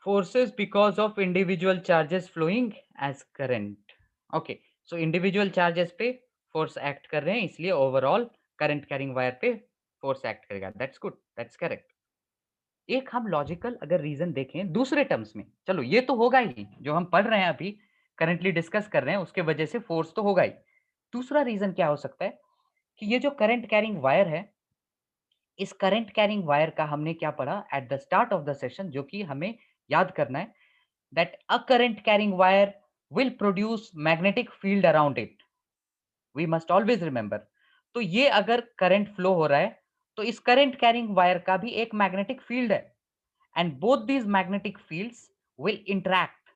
Forces because of individual charges flowing as current. Okay, so individual charges पे force act कर रहे हैं, इसलिए overall current carrying wire पे force act करेगा. That's good, that's correct. एक हम लॉजिकल अगर रीजन देखें दूसरे टर्म्स में, चलो ये तो होगा ही, जो हम पढ़ रहे हैं अभी करंटली डिस्कस कर रहे हैं उसके वजह से फोर्स तो होगा ही. दूसरा रीजन क्या हो सकता है कि ये जो करंट कैरिंग वायर है, इस करंट कैरिंग वायर का हमने क्या पढ़ा at the start of the session, जो कि हमें याद करना है, that a current carrying wire will produce magnetic field around it. We must always remember. तो ये अगर करंट फ्लो हो रहा है तो इस करंट कैरिंग वायर का भी एक मैग्नेटिक फील्ड है, and both these magnetic fields will interact.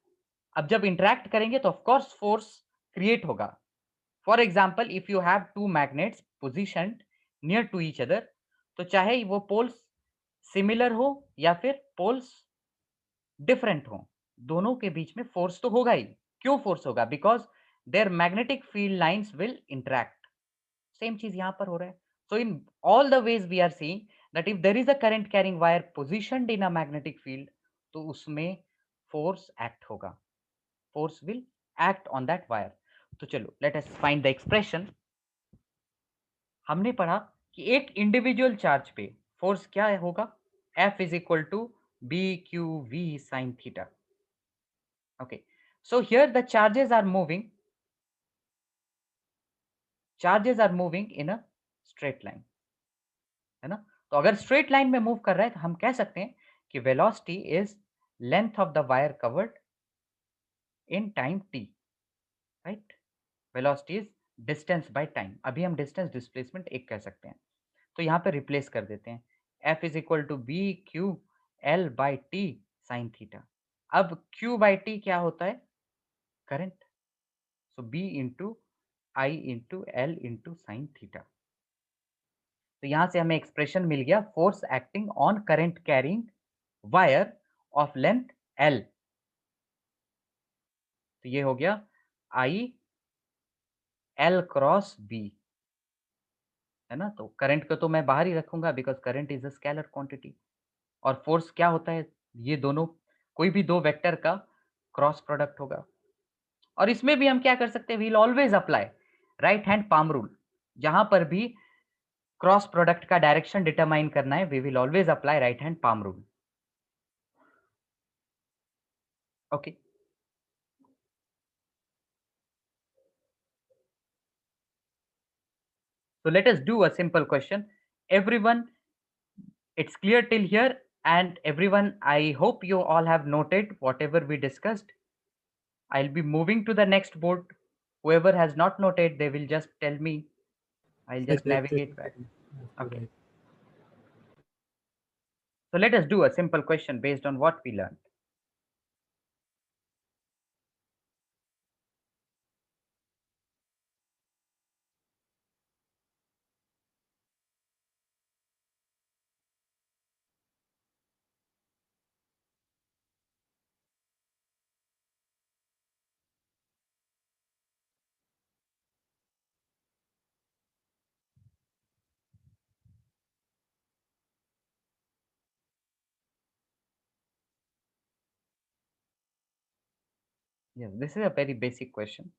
अब जब इंटरैक्ट करेंगे तो ऑफ कोर्स फोर्स क्रिएट होगा. For example if you have two magnets positioned near to each other, तो चाहे वो पोल्स सिमिलर हो या फिर पोल्स डिफरेंट हो, दोनों के बीच में फोर्स तो होगा ही. क्यों फोर्स होगा? Because there magnetic field lines will interact. Same चीज यहां पर हो रहा है. So in all the ways we are seeing that if there is a current carrying wire positioned in a magnetic field, तो उसमें फोर्स एक्ट होगा. Force will act on that wire. तो चलो let us find the expression. हमने पढ़ा कि एक इंडिविजुअल चार्ज पे फोर्स क्या होगा? F is equal to BQV sin theta. Okay, so here the charges are moving. Charges are moving in a straight line, है ना? तो अगर स्ट्रेट लाइन में मूव कर रहा है तो हम कह सकते हैं कि velocity is length of the wire covered in time t, right? Velocity is distance by time. अभी हम डिस्टेंस डिस्प्लेसमेंट एक कह सकते हैं. तो यहाँ पे रिप्लेस कर देते हैं. F is equal to B Q L by T sine theta. अब Q बाई टी क्या होता है? Current. So B into I into L into sine theta. तो यहां से हमें एक्सप्रेशन मिल गया force acting on current carrying wire of length L. तो ये हो गया आई एल क्रॉस बी, है ना? तो करंट को तो मैं बाहर ही रखूंगा because current is a scalar quantity. और फोर्स क्या होता है? ये दोनों कोई भी दो वेक्टर का क्रॉस प्रोडक्ट होगा. और इसमें भी हम क्या कर सकते हैं? We'll always apply right hand palm rule. जहां पर भी क्रॉस प्रोडक्ट का डायरेक्शन डिटरमाइन करना है, we will always apply right hand palm rule. Okay, so let us do a simple question. Everyone, it's clear till here, and everyone, I hope you all have noted whatever we discussed. I'll be moving to the next board. Whoever has not noted, they will just tell me. I'll just navigate back. Okay. So let us do a simple question based on what we learned. Yes, this is a very basic question.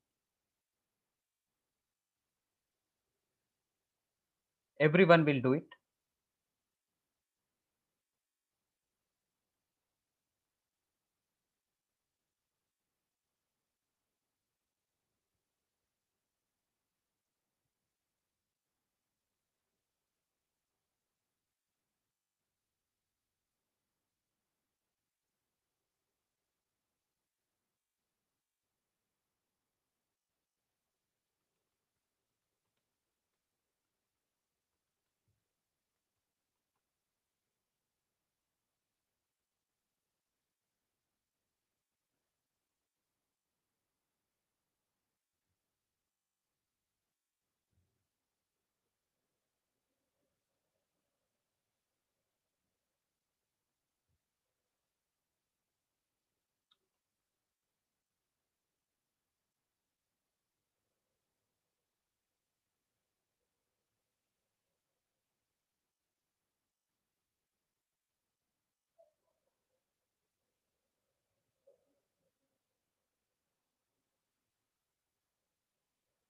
Everyone will do it.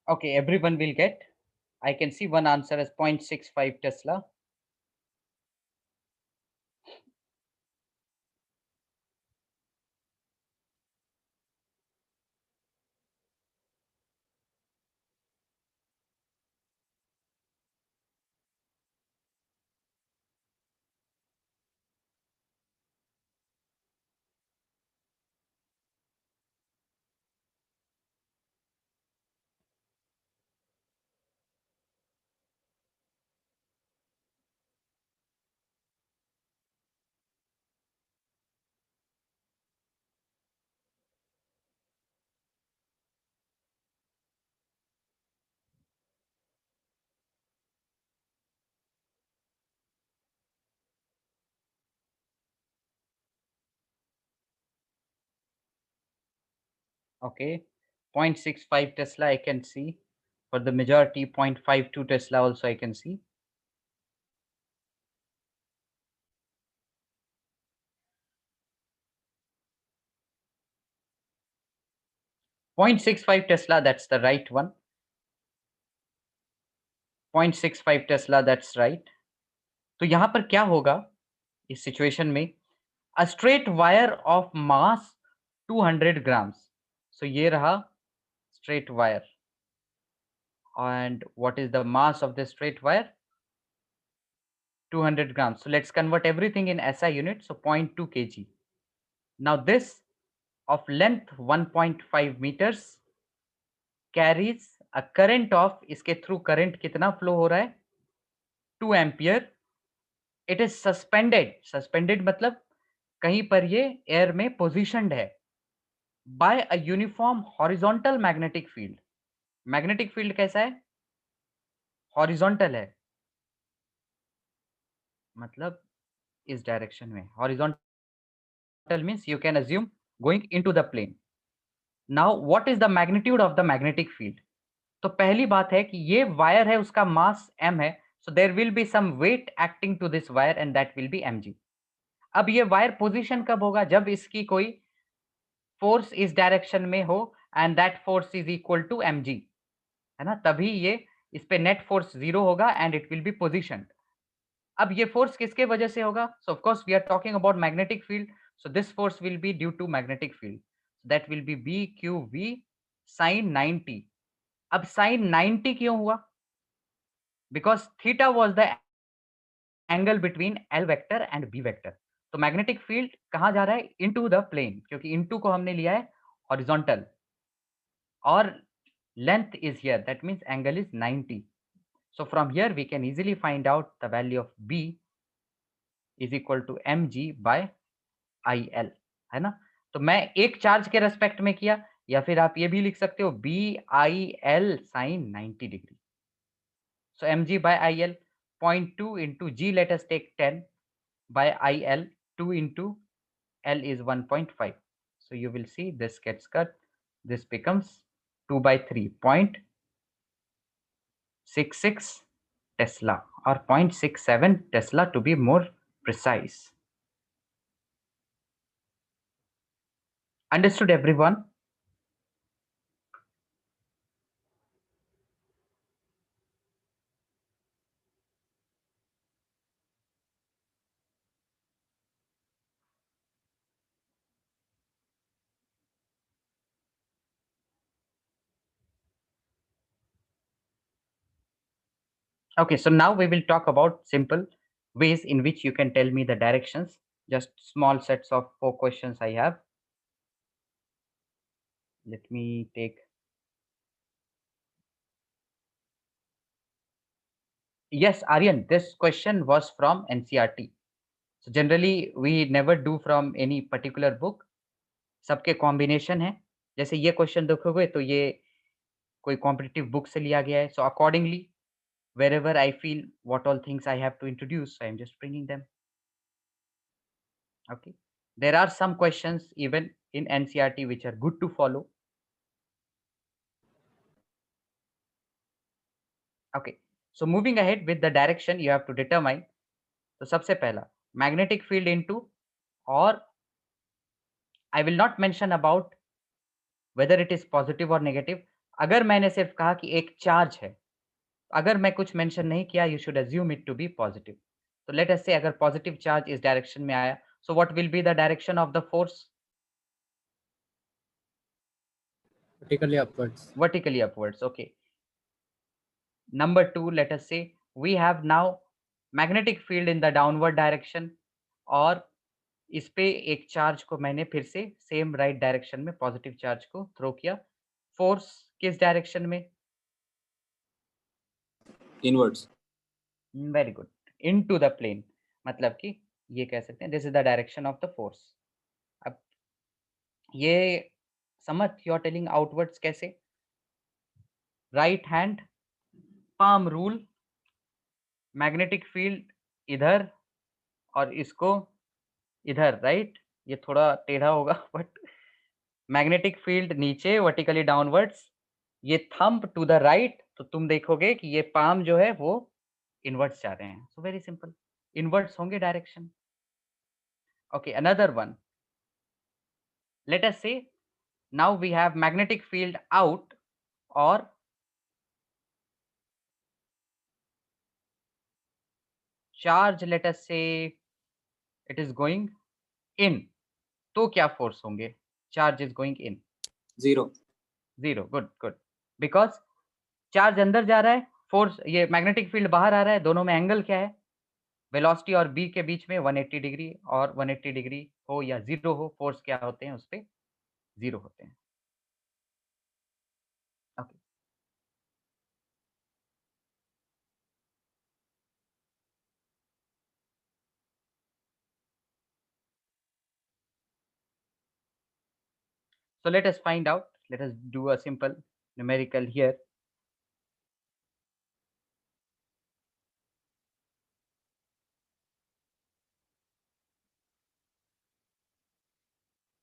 Okay, everyone will get. I can see one answer as 0.65 Tesla. Okay, 0.65 Tesla I can see. For the majority, 0.52 Tesla also I can see. Point 0.65 Tesla, that's the right one. 0.65 Tesla, that's right. तो यहाँ पर क्या होगा इस सिचुएशन में? A straight wire of mass 200 grams. So ये रहा straight wire. And what is the mass of the straight wire? 200 grams. So let's convert everything in SI units. So 0.2 kg. Now this of length 1.5 meters carries a current of, इसके थ्रू करंट कितना फ्लो हो रहा है? 2 ampere. It is suspended. Suspended मतलब कहीं पर ये एयर में पोजिशनड है by a uniform horizontal magnetic field. Magnetic field कैसा है? हॉरिजॉन्टल है, मतलब इस डायरेक्शन में. Horizontal means you can assume going into the plane. Now what is the magnitude of the magnetic field? तो पहली बात है कि ये वायर है, उसका मास m है. So there will be some weight acting to this wire and that will be mg. अब ये वायर पोजीशन कब होगा? जब इसकी कोई फोर्स इस डायरेक्शन में हो and that force is equal to mg, है ना, तभी ये इस पे नेट फोर्स 0 होगा and it will be positioned. अब ये फोर्स किसके वजह से होगा? So of course we are talking about magnetic field. So this force will be due to magnetic field. That will be B Q we sine 90. अब साइन 90 क्यों हुआ? Because theta was the angle between L vector and B vector. तो मैग्नेटिक फील्ड कहाँ जा रहा है? इनटू द प्लेन, क्योंकि इनटू को हमने लिया है हॉरिजॉन्टल और length is here, that means angle is 90. So from here we can easily find out the value of B is equal to mg by IL, है ना. तो मैं एक चार्ज के रेस्पेक्ट में किया, या फिर आप ये भी लिख सकते हो BIL sin 90 degree. So mg by IL 0.2 into G, let us take 10 by IL, 2 into L is 1.5. So you will see this gets cut. This becomes 2 by 3.66 Tesla or 0.67 Tesla to be more precise. Understood everyone? Okay, so now we will talk about simple ways in which you can tell me the directions. Just small sets of 4 questions I have. Let me take. Yes, Aryan, this question was from NCERT. So generally we never do from any particular book. सबके कॉम्बिनेशन है. जैसे ये क्वेश्चन देखोगे तो ये कोई कॉम्पिटिटिव बुक से लिया गया है. So accordingly wherever I feel what all things I have to introduce, I am just bringing them. Okay, there are some questions even in NCERT which are good to follow. Okay, so moving ahead with the direction you have to determine. तो सबसे पहला magnetic field into, or I will not mention about whether it is positive or negative. अगर मैंने सिर्फ कहा कि एक चार्ज है, अगर मैं कुछ मेंशन नहीं किया, you should assume it to be positive. तो लेट अस से अगर पॉजिटिव चार्ज इस डायरेक्शन में आया, so what will be the direction of the force? vertically upwards. Vertically upwards. Okay. Number 2, let us say we have now magnetic field in the downward direction, और इस पे एक चार्ज को मैंने फिर से सेम राइट डायरेक्शन में पॉजिटिव चार्ज को थ्रो किया। फोर्स किस डायरेक्शन में? Inwards. Very good, into the plane, मतलब कि ये कह सकते हैं this is the direction of the force. अब ये समझ, यू आर टेलिंग आउटवर्ड्स कैसे? Right hand palm rule, magnetic field इधर और इसको इधर, राइट? ये थोड़ा टेढ़ा होगा बट मैग्नेटिक फील्ड नीचे वर्टिकली डाउनवर्ड्स, ये थंब टू द राइट, तो तुम देखोगे कि ये पाम जो है वो इनवर्ड्स जा रहे हैं। सो वेरी सिंपल, इनवर्ड्स होंगे direction. Okay, another one, late us से now we have magnetic field out, or charge, let us say it is going in, तो क्या फोर्स होंगे? Charge is going in, 0. Zero. Good good, because charge अंदर जा रहा है, फोर्स ये मैग्नेटिक फील्ड बाहर आ रहा है, दोनों में एंगल क्या है? वेलोसिटी और बी के बीच में 180 डिग्री, और 180 डिग्री हो या जीरो हो, फोर्स क्या होते हैं उस पे? जीरो होते हैं। Okay, so let us find out, let us do a simple numerical here.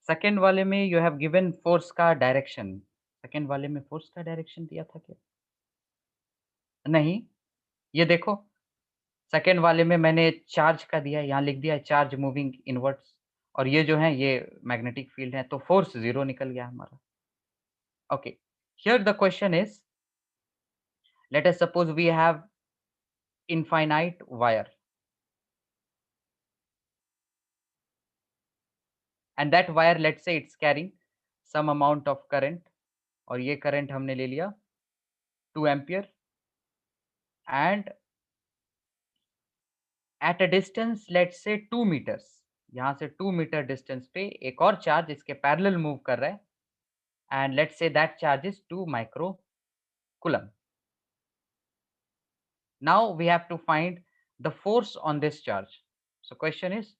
Second वाले में यू हैव गिवन फोर्स का डायरेक्शन, सेकेंड वाले में फोर्स का डायरेक्शन दिया था क्या? नहीं, ये देखो, सेकेंड वाले में मैंने चार्ज का दिया है, यहाँ लिख दिया है चार्ज मूविंग इनवर्ड्स, और ये जो है ये मैग्नेटिक फील्ड है, तो फोर्स जीरो निकल गया हमारा। Okay, here the question is, let us suppose we have infinite wire, and that wire, let's say it's carrying some amount of current, और ये करंट हमने ले लिया 2 ampere, and at a distance let's say 2 meters, यहाँ से 2 मीटर डिस्टेंस पे एक और चार्ज इसके पैरेलल मूव कर रहा है, and let's say that charge is 2 micro coulomb. Now we have to find the force on this charge. So question is,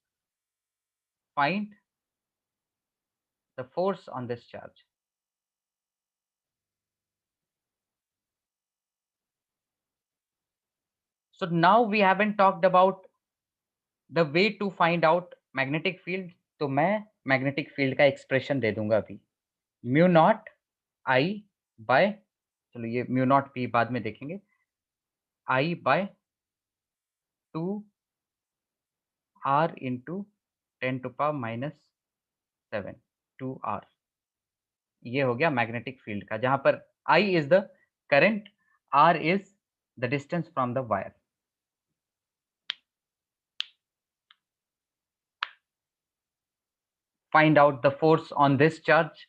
find the force on this charge. So now we haven't talked about the way to find out magnetic field, तो मैं मैग्नेटिक फील्ड का एक्सप्रेशन दे दूंगा अभी, म्यू नॉट आई बाय, चलो ये म्यू नॉट पी बाद में देखेंगे, I by 2 R into 10⁻⁻7 2 R, ये हो गया मैग्नेटिक फील्ड का, जहां पर I is the current, R is the distance from the wire. Find out the force on this charge.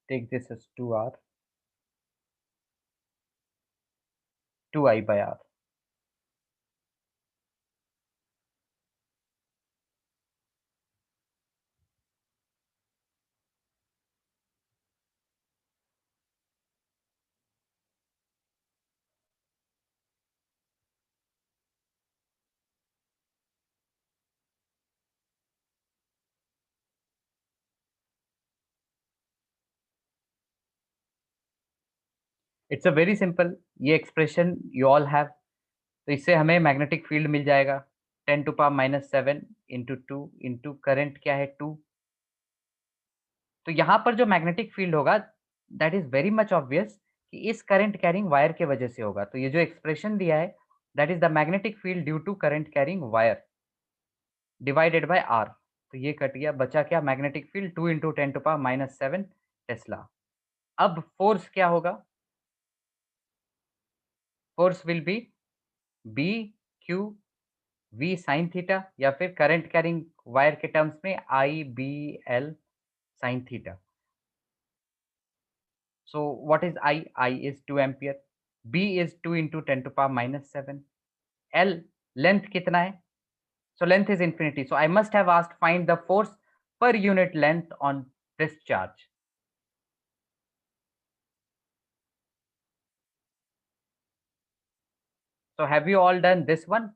Take this as 2r, 2I by r. It's a very simple, ये एक्सप्रेशन यू ऑल हैव। तो इससे हमें मैग्नेटिक फील्ड मिल जाएगा 10⁻⁷ इंटू 2 इंटू करंट क्या है 2। तो यहाँ पर जो मैग्नेटिक फील्ड होगा that is very much obvious कि इस करंट कैरिंग वायर के वजह से होगा। तो ये जो एक्सप्रेशन दिया है that is the magnetic field due to current carrying wire divided by R. तो ये कट गया, बचा क्या मैग्नेटिक फील्ड 2 इंटू 10⁻⁷ टेस्ला। अब फोर्स क्या होगा, force will be B Q we sine theta, या फिर करंट कैरिंग वायर के टर्म्स में I B L sine theta. So what is I? I is 2 ampere. B is 2 into 10⁻⁷. L length कितना है? So length is infinity. So I must have asked find the force per unit length on this charge. So have you all done this one?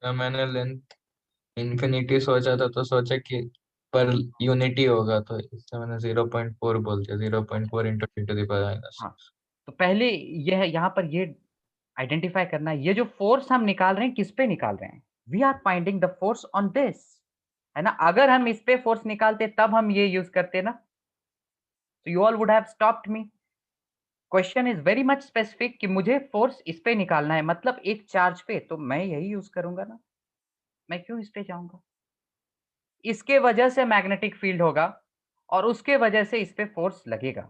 मैंने लेंथ इन्फिनिटी सोचा था तो सोचा कि पर यूनिटी होगा, तो इससे मैंने 0.4 बोल दिया, 0.4 इंटू 10⁻⁻। हाँ, तो पहले यह यहाँ पर ये आइडेंटिफाई करना है, ये जो फोर्स हम निकाल रहे हैं किस पे निकाल रहे हैं? We are finding the force on this, है ना। अगर हम इस पे फोर्स निकालते तब हम ये यूज करते ना, तो you all would have stopped me. Question is very much specific कि मुझे फोर्स इस पे निकालना है, मतलब एक चार्ज पे, तो मैं यही यूज करूंगा ना, मैं क्यों इस पे जाऊंगा? इसके वजह से मैग्नेटिक फील्ड होगा और उसके वजह से इस पे फोर्स लगेगा।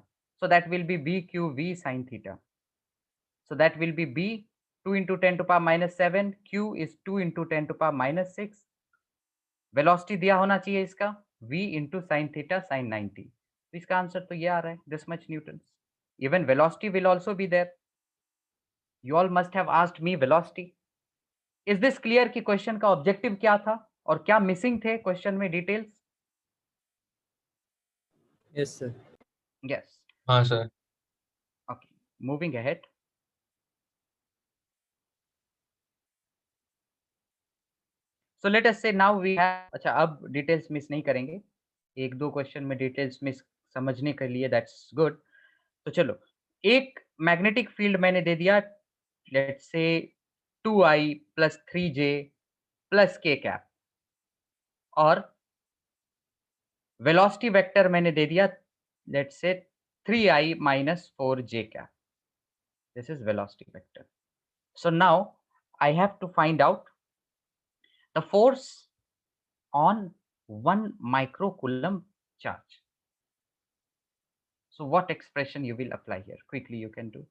So that will be B Q we sine theta. So that will be B 2 into 10⁻⁷, q is 2 into 10⁻�6। Velocity दिया होना चाहिए इसका v into sine theta sine 90। तो इसका आंसर तो ये आ रहा है, this much newton. Even velocity will also be there. You all must have asked me velocity. Is this clear कि क्वेश्चन का ऑब्जेक्टिव क्या था और क्या मिसिंग थे क्वेश्चन में डिटेल्स? Yes, sir. Yes. हाँ sir. Okay. Moving ahead. So let us say now we have, अच्छा अब डिटेल्स मिस नहीं करेंगे, एक दो क्वेश्चन में डिटेल्स मिस समझने के लिए दैट्स गुड। तो चलो, एक मैग्नेटिक फील्ड मैंने दे दिया, let's say 2i plus 3j plus के कैप, और वेलोसिटी वेक्टर मैंने दे दिया let's say 3i minus 4j cap. This is velocity vector. So now I have to find out the force on 1 microcoulomb charge. So what expression you will apply here? Quickly you can do.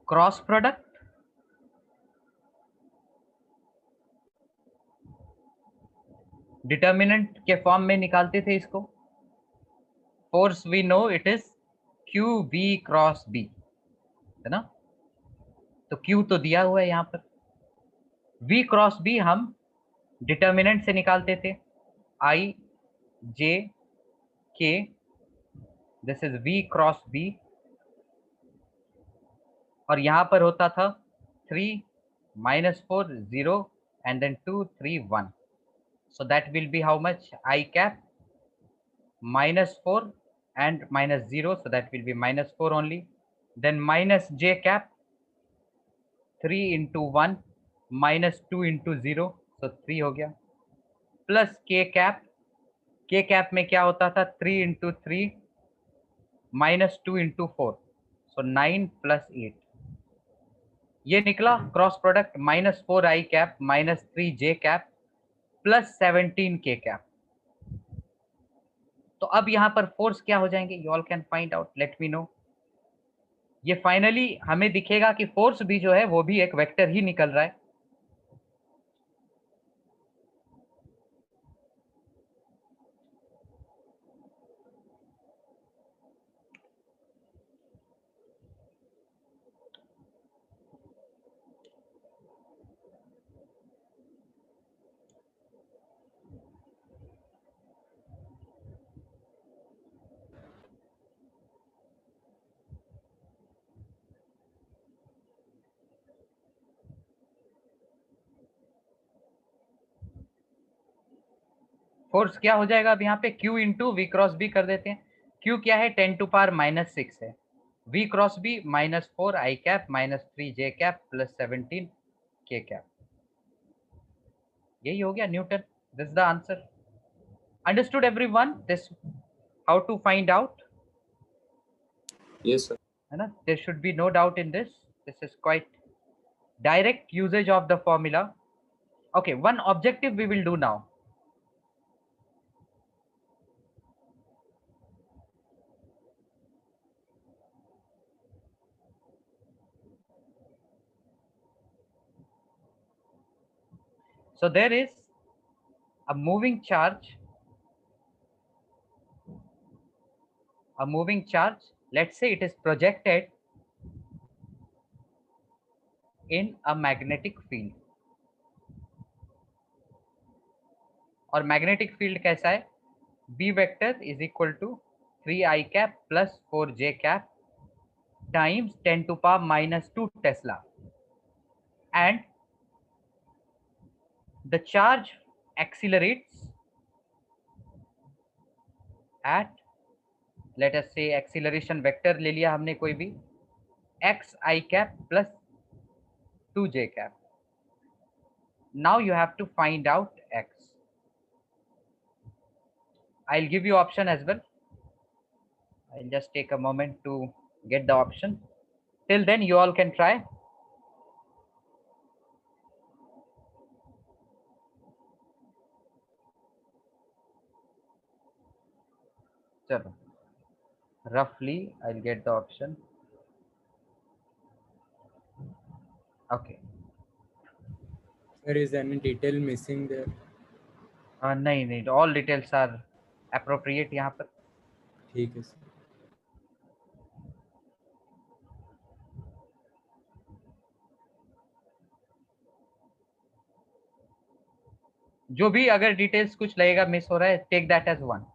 Cross product, determinant के फॉर्म में निकालते थे इसको। Force we know it is q B cross B, है ना। तो क्यू तो दिया हुआ है यहाँ पर, v क्रॉस बी हम डिटर्मिनेंट से निकालते थे, आई जे के, this is v cross b, और यहाँ पर होता था 3 -4 0 and then 2 3 1. So that will be how much? I cap -4 and -0, so that will be -4 only. Then minus j cap 3 into 1 minus 2 into 0, so 3 हो गया, प्लस k cap में क्या होता था 3 into 3 minus 2 into 4, so 9 plus 8. ये निकला cross product -4i cap -3j cap plus 17k cap. तो अब यहाँ पर फोर्स क्या हो जाएंगे, you all can find out, let me know. ये फाइनली हमें दिखेगा कि फोर्स भी जो है वो भी एक वेक्टर ही निकल रहा है, फोर्स क्या हो जाएगा अब यहाँ पे Q into v cross B कर देते हैं। Q क्या है 10⁻⁻6 है, v cross B -4 i cap -3 j cap +17 k cap. यही हो गया Newton. This the answer. Understood everyone this how to find out? Yes, sir. है ना, there should be no doubt in this. This is quite direct usage of the formula. Okay, one objective we will do now. So there is a moving charge. A moving charge, let's say it is projected in a magnetic field. और मैग्नेटिक फील्ड कैसा है? B vector is equal to 3 i cap plus 4 j cap times 10⁻⁻2 tesla, and the charge accelerates at, let us say acceleration vector ले लिया हमने कोई भी, x I cap plus 2 j cap. Now you have to find out x. I'll give you option as well. I'll just take a moment to get the option. Till then you all can try. Chalo. Roughly I'll get the option. Okay. Sir, is any detail missing there? नहीं, all details are appropriate यहाँ पर. ठीक है सर. जो भी अगर डिटेल्स कुछ लगेगा मिस हो रहा है, टेक दैट एज वन.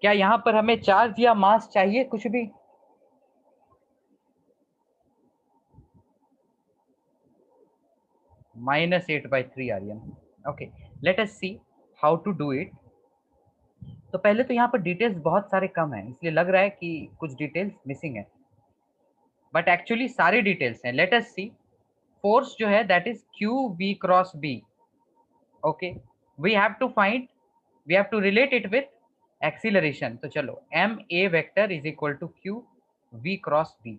क्या यहाँ पर हमें चार्ज या मास चाहिए कुछ भी? -8/3 Aryan. Okay, let us see how to do it. तो पहले तो यहाँ पर डिटेल्स बहुत सारे कम हैं, इसलिए लग रहा है कि कुछ डिटेल्स मिसिंग है, बट एक्चुअली सारे डिटेल्स हैं. Let us see. फोर्स जो है that is q B cross B. Okay, we have to find, we have to relate it with acceleration. तो चलो, m a vector is equal to q v cross B.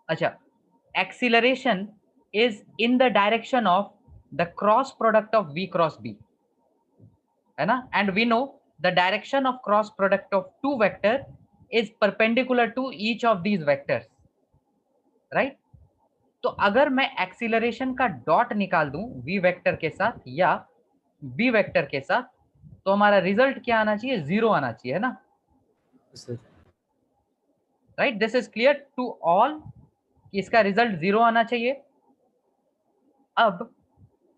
अच्छा, acceleration is in the direction of the cross product of v cross b, है ना, and we know the direction of cross product of two vector is perpendicular to each of these vectors, right? तो अगर मैं एक्सीलरेशन का डॉट निकाल दूं v वेक्टर के साथ या b वेक्टर के साथ, तो हमारा रिजल्ट क्या आना चाहिए? 0 आना चाहिए, है ना? Sir. Right, this is clear to all कि इसका रिजल्ट 0 आना चाहिए. अब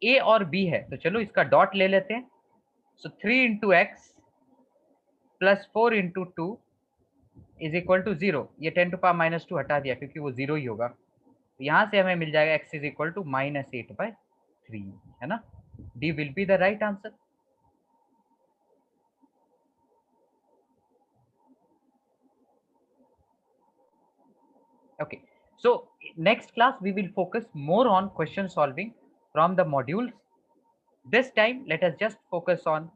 a और b है, तो चलो इसका डॉट ले लेते हैं. So 3 into x plus 4 into 2 is equal to 0. ये 10⁻⁻2 हटा दिया क्योंकि वो 0 ही होगा. तो यहाँ से हमें मिल जाएगा x इज इक्वल टू -8/3, है ना? D will be the right answer. Okay, so next class we will focus more on question solving from the modules. This time let us just focus on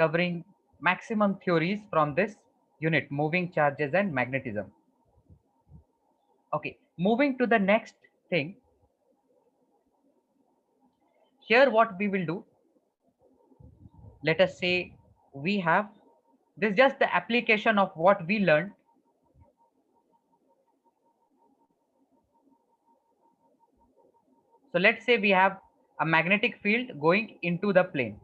covering maximum theories from this unit, moving charges and magnetism. Okay, moving to the next thing. Here what we will do, let us say we have this, just the application of what we learned. So let's say we have a magnetic field going into the plane.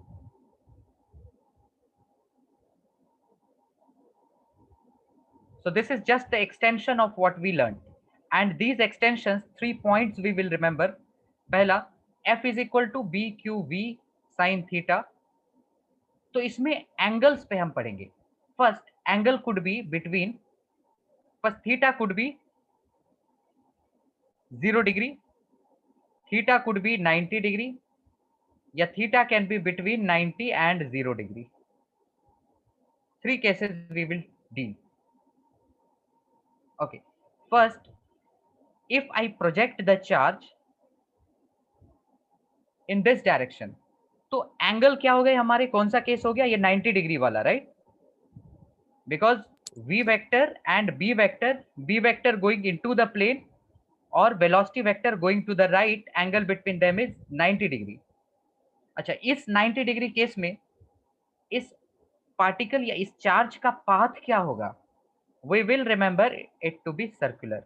So this is just the extension of what we learned, and these extensions, 3 points we will remember. पहला, F is equal to BQV sin theta. तो इसमें एंगल्स पे हम पढ़ेंगे. First angle could be between, first theta could be 0 degree, theta could be 90 degree, या theta can be between 90 and 0 degree. 3 cases we will deal. Okay, first, if I project the charge in this direction, तो एंगल क्या हो गया हमारे, कौन सा केस हो गया, ये 90 डिग्री वाला, right? Because v vector and b vector going into the plane और velocity vector going to the right, angle between them is 90 degree. अच्छा, इस 90 डिग्री केस में इस पार्टिकल या इस चार्ज का पाथ क्या होगा? We will remember it to be circular.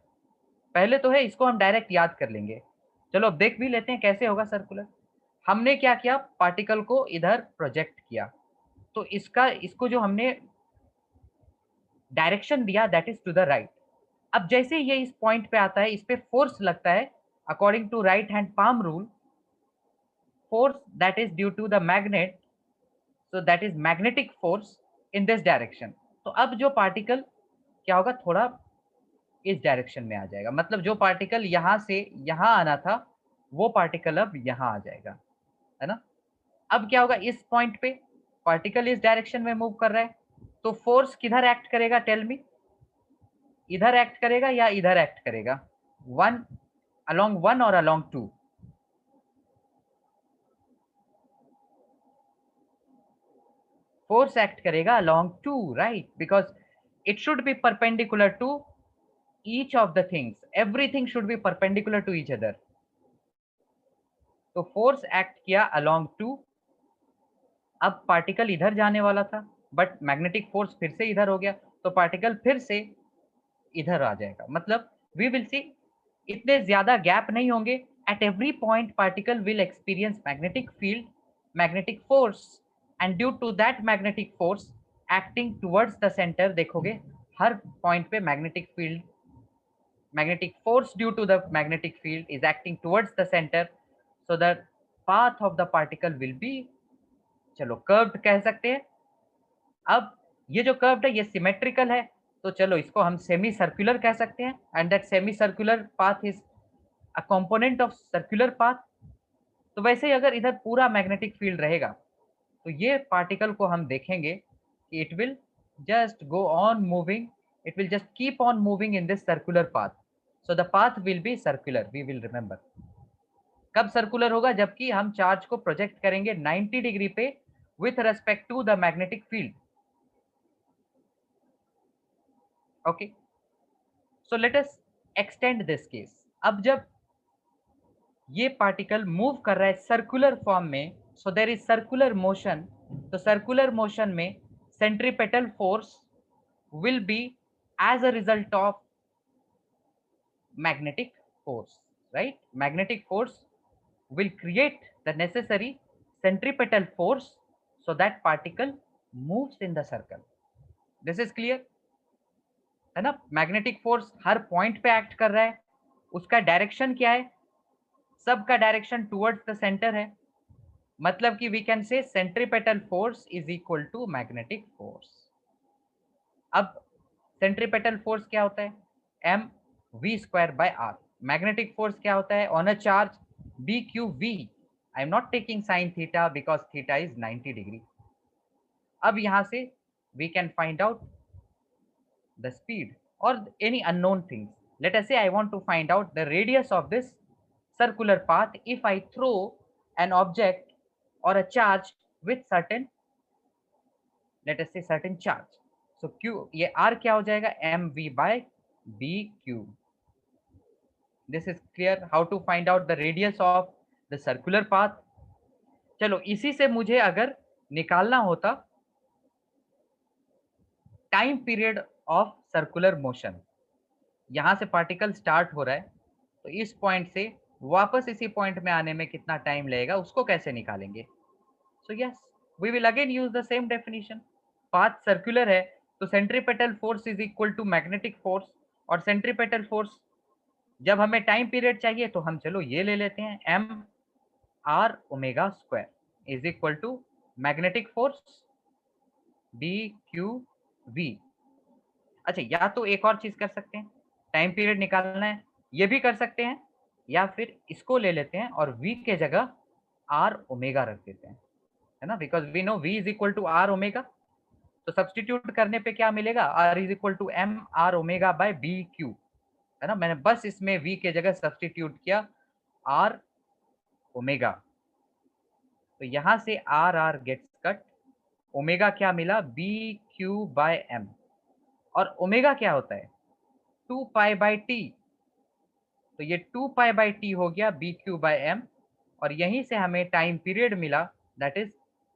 पहले तो है, इसको हम डायरेक्ट याद कर लेंगे. चलो अब देख भी लेते हैं कैसे होगा सर्कुलर. हमने क्या किया, पार्टिकल को इधर प्रोजेक्ट किया, तो इसको जो हमने डायरेक्शन दिया that is to the right. अब जैसे ये इस पॉइंट पे आता है, इस पे फोर्स लगता है according to right hand palm rule, force that is due to the magnet, so that is magnetic force in this direction. तो अब जो पार्टिकल क्या होगा, थोड़ा इस डायरेक्शन में आ जाएगा. मतलब जो पार्टिकल यहाँ से यहाँ आना था, वो पार्टिकल अब यहाँ आ जाएगा, है ना? अब क्या होगा, इस पॉइंट पे पार्टिकल इस डायरेक्शन में मूव कर रहा है, तो फोर्स किधर एक्ट करेगा, टेल मी? इधर एक्ट करेगा या इधर एक्ट करेगा? वन अलोंग वन और अलोंग टू? Force act करेगा along 2, right? Because it should be perpendicular to each of the things. Everything should be perpendicular to each other. तो force act किया along 2. अब पार्टिकल इधर जाने वाला था, बट मैग्नेटिक फोर्स फिर से इधर हो गया, तो पार्टिकल फिर से इधर आ जाएगा. मतलब we will see, इतने ज्यादा गैप नहीं होंगे. At every point particle will experience magnetic field, magnetic force, and due to that magnetic force acting towards the center, देखोगे हर पॉइंट पे magnetic field, magnetic force due to the magnetic field is acting towards the center, so the path of the particle will be, चलो कर्व्ड कह सकते हैं. अब ये जो कर्व्ड है ये सिमेट्रिकल है, तो चलो इसको हम सेमी सर्कुलर कह सकते हैं, and that semi circular path is a component of circular path. तो वैसे ही अगर इधर पूरा मैग्नेटिक फील्ड रहेगा, तो ये पार्टिकल को हम देखेंगे कि it will just go on moving, it will just keep on moving in this circular path. So the path will be circular, we will remember. कब सर्कुलर होगा? जबकि हम चार्ज को प्रोजेक्ट करेंगे 90 डिग्री पे with respect to the magnetic field. Okay, so let us extend this case. अब जब ये पार्टिकल मूव कर रहा है सर्कुलर फॉर्म में, so there is circular motion. तो सर्कुलर मोशन में centripetal force will be as a result of magnetic force, right? Magnetic force will create the necessary centripetal force so that particle moves in the circle. This is clear, है ना? मैग्नेटिक फोर्स हर पॉइंट पे एक्ट कर रहा है, उसका डायरेक्शन क्या है? सबका डायरेक्शन टुवर्ड्स द सेंटर है. मतलब कि we can say centripetal force is equal to magnetic force. अब सेंट्रीपेटल फोर्स क्या होता है? m v square by r. Magnetic force क्या होता है on a charge? BQV. I am not taking sin theta because theta is 90 degree. अब यहाँ से we can find out the speed or any unknown things. Let us say I want to find out the radius of this circular path if I throw an object or a charge with certain let us say certain charge, so q, ये r क्या हो जाएगा, mv by bq. This is clear how to find out the radius of the circular path. चलो इसी से मुझे अगर निकालना होता time period of circular motion, यहां से पार्टिकल स्टार्ट हो रहा है तो इस पॉइंट से वापस इसी पॉइंट में आने में कितना टाइम लगेगा, उसको कैसे निकालेंगे. So yes, we will again use the same definition. Path circular है तो centripetal force is equal to magnetic force, और सेंट्रीपेटल फोर्स जब हमें टाइम पीरियड चाहिए तो हम चलो ये ले लेते हैं, m r omega square is equal to magnetic force B Q v. अच्छा, या तो एक और चीज कर सकते हैं, टाइम पीरियड निकालना है ये भी कर सकते हैं, या फिर इसको ले लेते हैं और v के जगह r ओमेगा रख देते हैं, है ना, because we know v is equal to r omega. तो सब्सटीट्यूट करने पे क्या मिलेगा, r is equal to m r omega by B q, है ना. मैंने बस इसमें v के जगह सब्सटीट्यूट किया r ओमेगा, तो यहां से r r gets cut, omega क्या मिला, बी क्यू बाय एम, और ओमेगा क्या होता है 2 पाई बाय टी, तो ये 2 पाई बाय टी हो गया बी क्यू बाय एम, और यहीं से हमें टाइम पीरियड मिला that is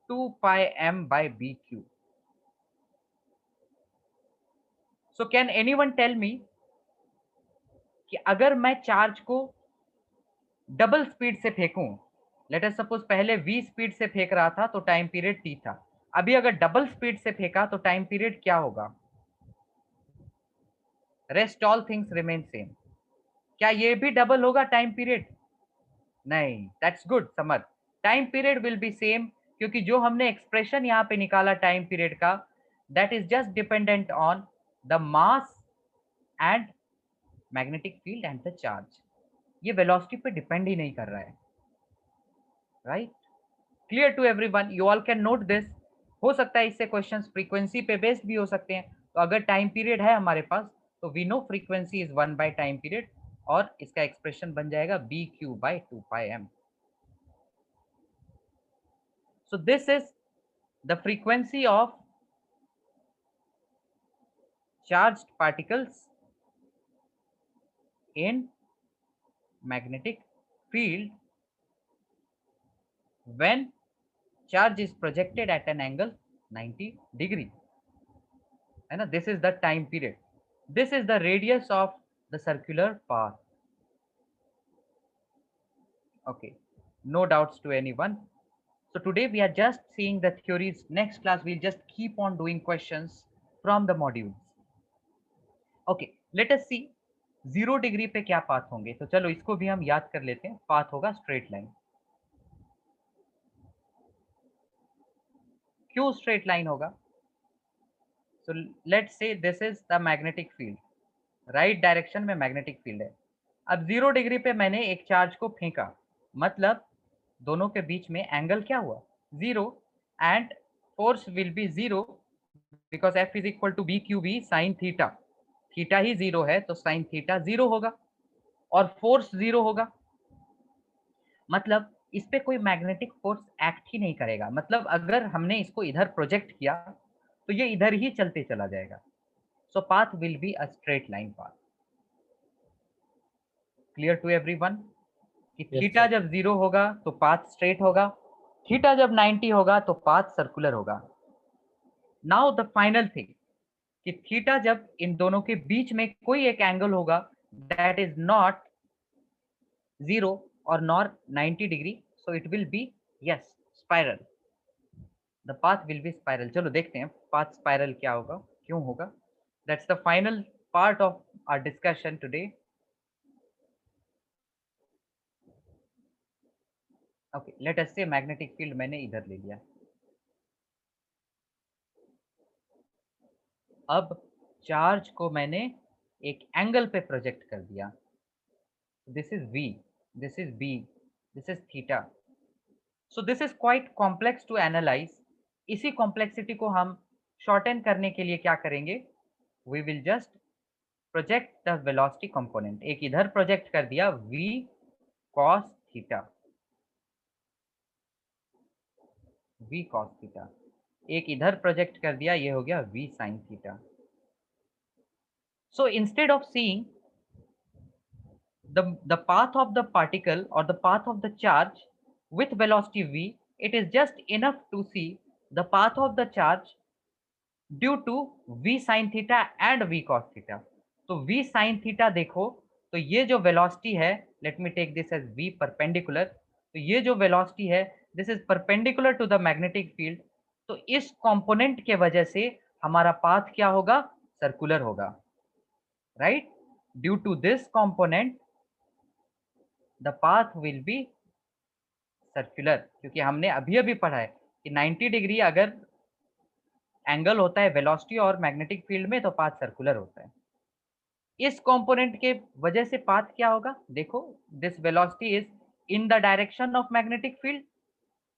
2 pi m by B q. So can anyone tell me कि अगर मैं चार्ज को डबल स्पीड से फेंकूं, लेट अस सपोज पहले v स्पीड से फेंक रहा था तो टाइम पीरियड t था, अभी अगर डबल स्पीड से फेंका तो टाइम पीरियड क्या होगा, rest all things remain same. क्या ये भी डबल होगा टाइम पीरियड, नहीं, that's good Samar, time period will be same, क्योंकि जो हमने एक्सप्रेशन यहाँ पे निकाला टाइम पीरियड का, that is just dependent on the mass and magnetic field and the charge. ये वेलोसिटी पे डिपेंड ही नहीं कर रहा है, right. Clear to everyone, you all can note this. हो सकता है इससे क्वेश्चंस फ्रीक्वेंसी पे बेस्ड भी हो सकते हैं, तो अगर टाइम पीरियड है हमारे पास तो we know frequency is 1 by time period, और इसका एक्सप्रेशन बन जाएगा B q by 2 pi m. So this is the frequency of charged particles in magnetic field when charge is projected at an angle 90 degree. And this is the time period. This is the radius of the circular path. Okay, no doubts to anyone. So today we are just seeing the theories. Next class we'll just keep on doing questions from the modules. Okay, let us see 0 degree पे क्या पाथ होंगे. तो चलो इसको भी हम याद कर लेते हैं. पाथ होगा स्ट्रेट लाइन. क्यों स्ट्रेट लाइन होगा, so let's say this is the magnetic field, right direction में मैग्नेटिक फील्ड है. अब 0 डिग्री पे मैंने एक चार्ज को फेंका, मतलब दोनों के बीच में एंगल क्या हुआ, 0, and force will be 0 because F is equal to B Q B sine theta. Theta ही 0 है तो साइन थीटा 0 होगा, और फोर्स 0 होगा, मतलब इस पे कोई मैग्नेटिक फोर्स एक्ट ही नहीं करेगा. मतलब अगर हमने इसको इधर प्रोजेक्ट किया तो ये इधर ही चलते चला जाएगा. So path will be a straight line path. Clear to everyone कि थीटा जब 0 होगा तो पाथ स्ट्रेट होगा, थीटा जब 90 होगा तो पाथ सर्कुलर होगा. नाउ द फाइनल थिंग कि थीटा जब इन दोनों के बीच में कोई एक एंगल होगा that is not 0 or nor 90 degree, so it will be yes spiral, the path will be spiral. चलो देखते हैं path spiral क्या होगा, क्यों होगा. That's the final part of our discussion today. Okay, let us say magnetic field मैंने इधर ले लिया. अब चार्ज को मैंने एक एंगल पे प्रोजेक्ट कर दिया. This is v, this is b, this is theta. So this is quite complex to analyze. इसी कॉम्प्लेक्सिटी को हम शॉर्टन करने के लिए क्या करेंगे, we will just project the velocity component. एक इधर प्रोजेक्ट कर दिया v cos theta, v cos theta. एक इधर प्रोजेक्ट कर दिया, ये हो गया v sin theta. So instead of seeing the path of the particle or the path of the charge with velocity v, it is just enough to see the path of the charge due to v sin theta and v cos theta. तो v sin theta देखो, तो ये जो वेलोसिटी है, let me take this as v perpendicular, तो ये जो वेलोसिटी है this is perpendicular to the magnetic field. तो इस कंपोनेंट के वजह से हमारा पाथ क्या होगा, सर्कुलर होगा, right. Due to this component the path will be circular, क्योंकि हमने अभी अभी पढ़ा है कि 90 डिग्री अगर एंगल होता है वेलोसिटी और मैग्नेटिक फील्ड में तो पाथ सर्कुलर होता है. इस कंपोनेंट के वजह से पाथ क्या होगा, देखो this velocity is in the direction of magnetic field.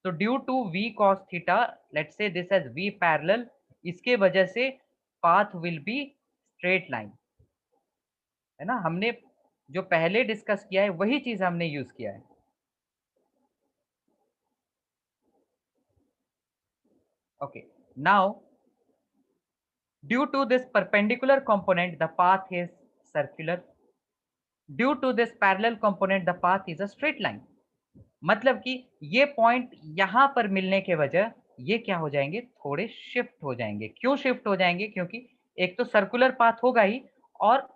तो due to v cos theta, let's say this as v parallel, इसके वजह से path will be straight line, है ना. हमने जो पहले डिस्कस किया है वही चीज हमने यूज किया है. Okay, now due to this perpendicular component the path is circular, due to this parallel component the path is a straight line. मतलब कि ये पॉइंट यहां पर मिलने के वजह ये क्या हो जाएंगे, थोड़े शिफ्ट हो जाएंगे. क्यों शिफ्ट हो जाएंगे, क्योंकि एक तो सर्कुलर पाथ होगा ही और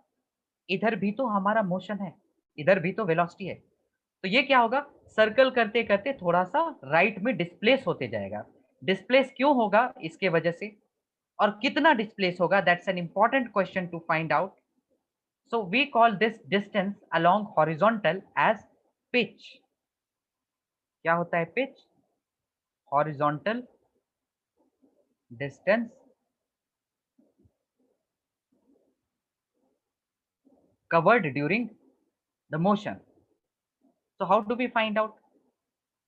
इधर भी तो हमारा मोशन है, इधर भी तो वेलोसिटी है. तो ये क्या होगा, सर्कल करते करते थोड़ा सा राइट में डिस्प्लेस होते जाएगा. डिस्प्लेस क्यों होगा, इसके वजह से, और कितना डिस्प्लेस होगा, that's an important question to find out. So we call this distance along horizontal as pitch. क्या होता है pitch, horizontal distance covered during the motion. So how do we find out?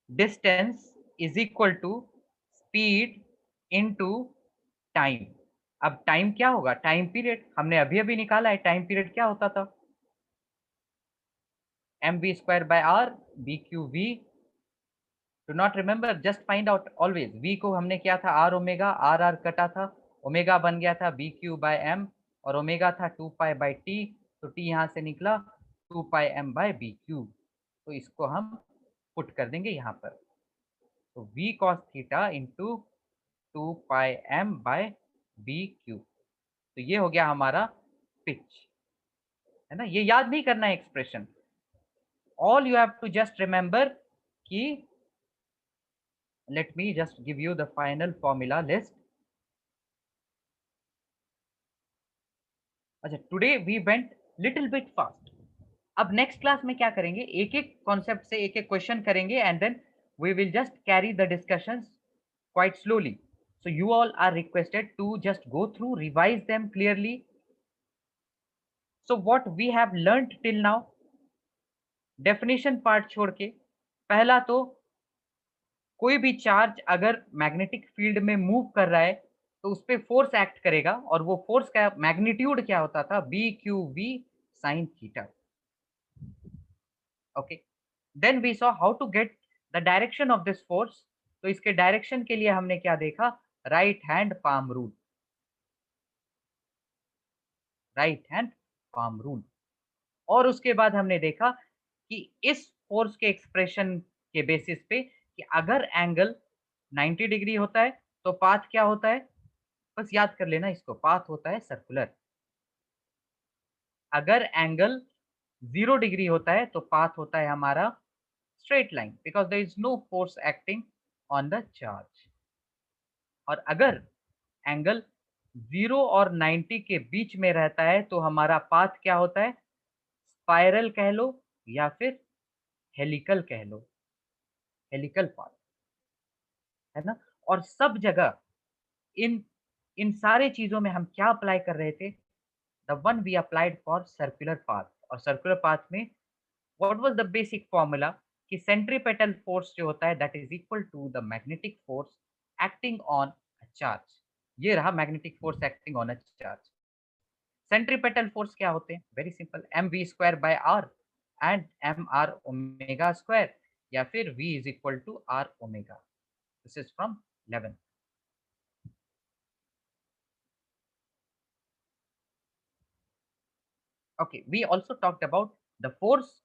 Distance is equal to speed into time. अब टाइम क्या होगा, टाइम पीरियड हमने अभी अभी निकाला है. टाइम पीरियड क्या होता था, mv square by r bqv. Do not remember, just find out always. v को हमने क्या था, r ओमेगा, r r कटा था, ओमेगा बन गया था bq by m, और ओमेगा था 2 पाई बाई t, तो t यहाँ से निकला 2 पाई m by bq. तो इसको हम पुट कर देंगे यहाँ पर. तो v cos theta into 2 pi m by bq. तो ये हो गया हमारा पिच, है ना. ये याद नहीं करना है expression, all you have to just remember कि let me just give you the final formula list. अच्छा, today we went little bit fast. अब नेक्स्ट क्लास में क्या करेंगे, एक एक कॉन्सेप्ट से एक एक क्वेश्चन करेंगे and then we will just carry the discussions quite slowly. So you all are requested to just go through, revise them clearly. So what we have learnt till now, definition part छोड़ के, पहला तो कोई भी चार्ज अगर मैग्नेटिक फील्ड में मूव कर रहा है तो उस पर फोर्स एक्ट करेगा, और वो फोर्स का मैग्नीट्यूड क्या होता था, B Q we sine theta. Okay, then we saw how to get the direction of this force. तो इसके डायरेक्शन के लिए हमने क्या देखा, right hand palm rule, right hand palm rule. और उसके बाद हमने देखा कि इस फोर्स के एक्सप्रेशन के बेसिस पे कि अगर एंगल 90 डिग्री होता है तो पाथ क्या होता है, बस याद कर लेना इसको, पाथ होता है सर्कुलर. अगर एंगल 0 डिग्री होता है तो पाथ होता है हमारा straight line, because there is no force acting on the charge. और अगर एंगल 0 और 90 के बीच में रहता है तो हमारा पाथ क्या होता है, स्पाइरल कह लो या फिर हेलिकल कह लो, हेलिकल पाथ, है ना. और सब जगह इन इन सारे चीजों में हम क्या अप्लाई कर रहे थे, the one we applied for circular path. और सर्कुलर पाथ में what was the basic formula कि सेंट्रीपेटल फोर्स जो होता है that is equal to the magnetic force acting on a charge. ये रहा magnetic force acting on a charge. Centripetal force क्या होते हैं, very simple, m v square by r and m r omega square, या फिर v is equal to r omega. This is from 11. Okay, we also talked about the force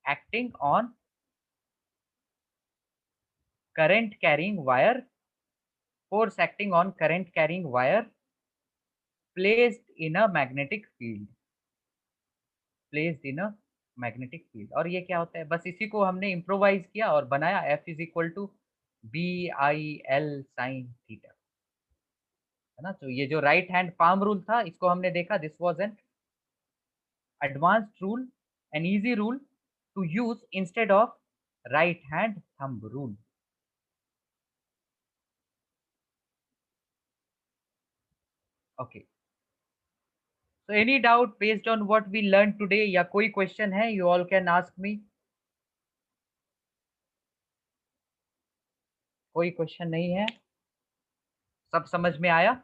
acting on current carrying wire, force acting on current carrying wire placed in a magnetic field, placed in a magnetic field. और ये क्या होता है, बस इसी को हमने इम्प्रोवाइज किया और बनाया F is equal to BIL sin theta, है ना। तो ये जो राइट हैंड पाम रूल था, इसको हमने देखा, this was an advanced rule, an easy rule to use instead of right hand thumb rule. Okay. So any doubt based on what we learned today या कोई question है, you all can ask me. कोई question नहीं है, सब समझ में आया?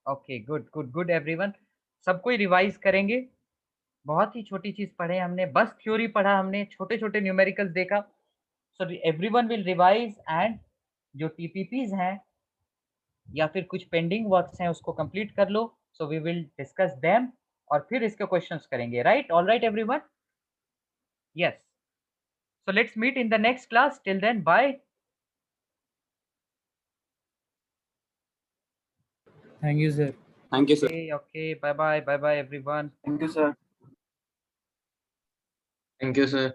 Okay, good good good everyone. सब कोई रिवाइज करेंगे, बहुत ही छोटी चीज पढ़े हमने, बस थ्योरी पढ़ा हमने, छोटे छोटे न्यूमेरिकल्स देखा। So everyone will revise and जो टीपीपीज हैं या फिर कुछ पेंडिंग वर्क्स हैं उसको कंप्लीट कर लो। So we will discuss them और फिर इसके क्वेश्चंस करेंगे, right? All right everyone, yes. So let's meet in the next class, till then bye. Thank you, sir. Thank you, sir. Okay, bye bye, bye bye everyone. Thank you, sir. Thank you, sir.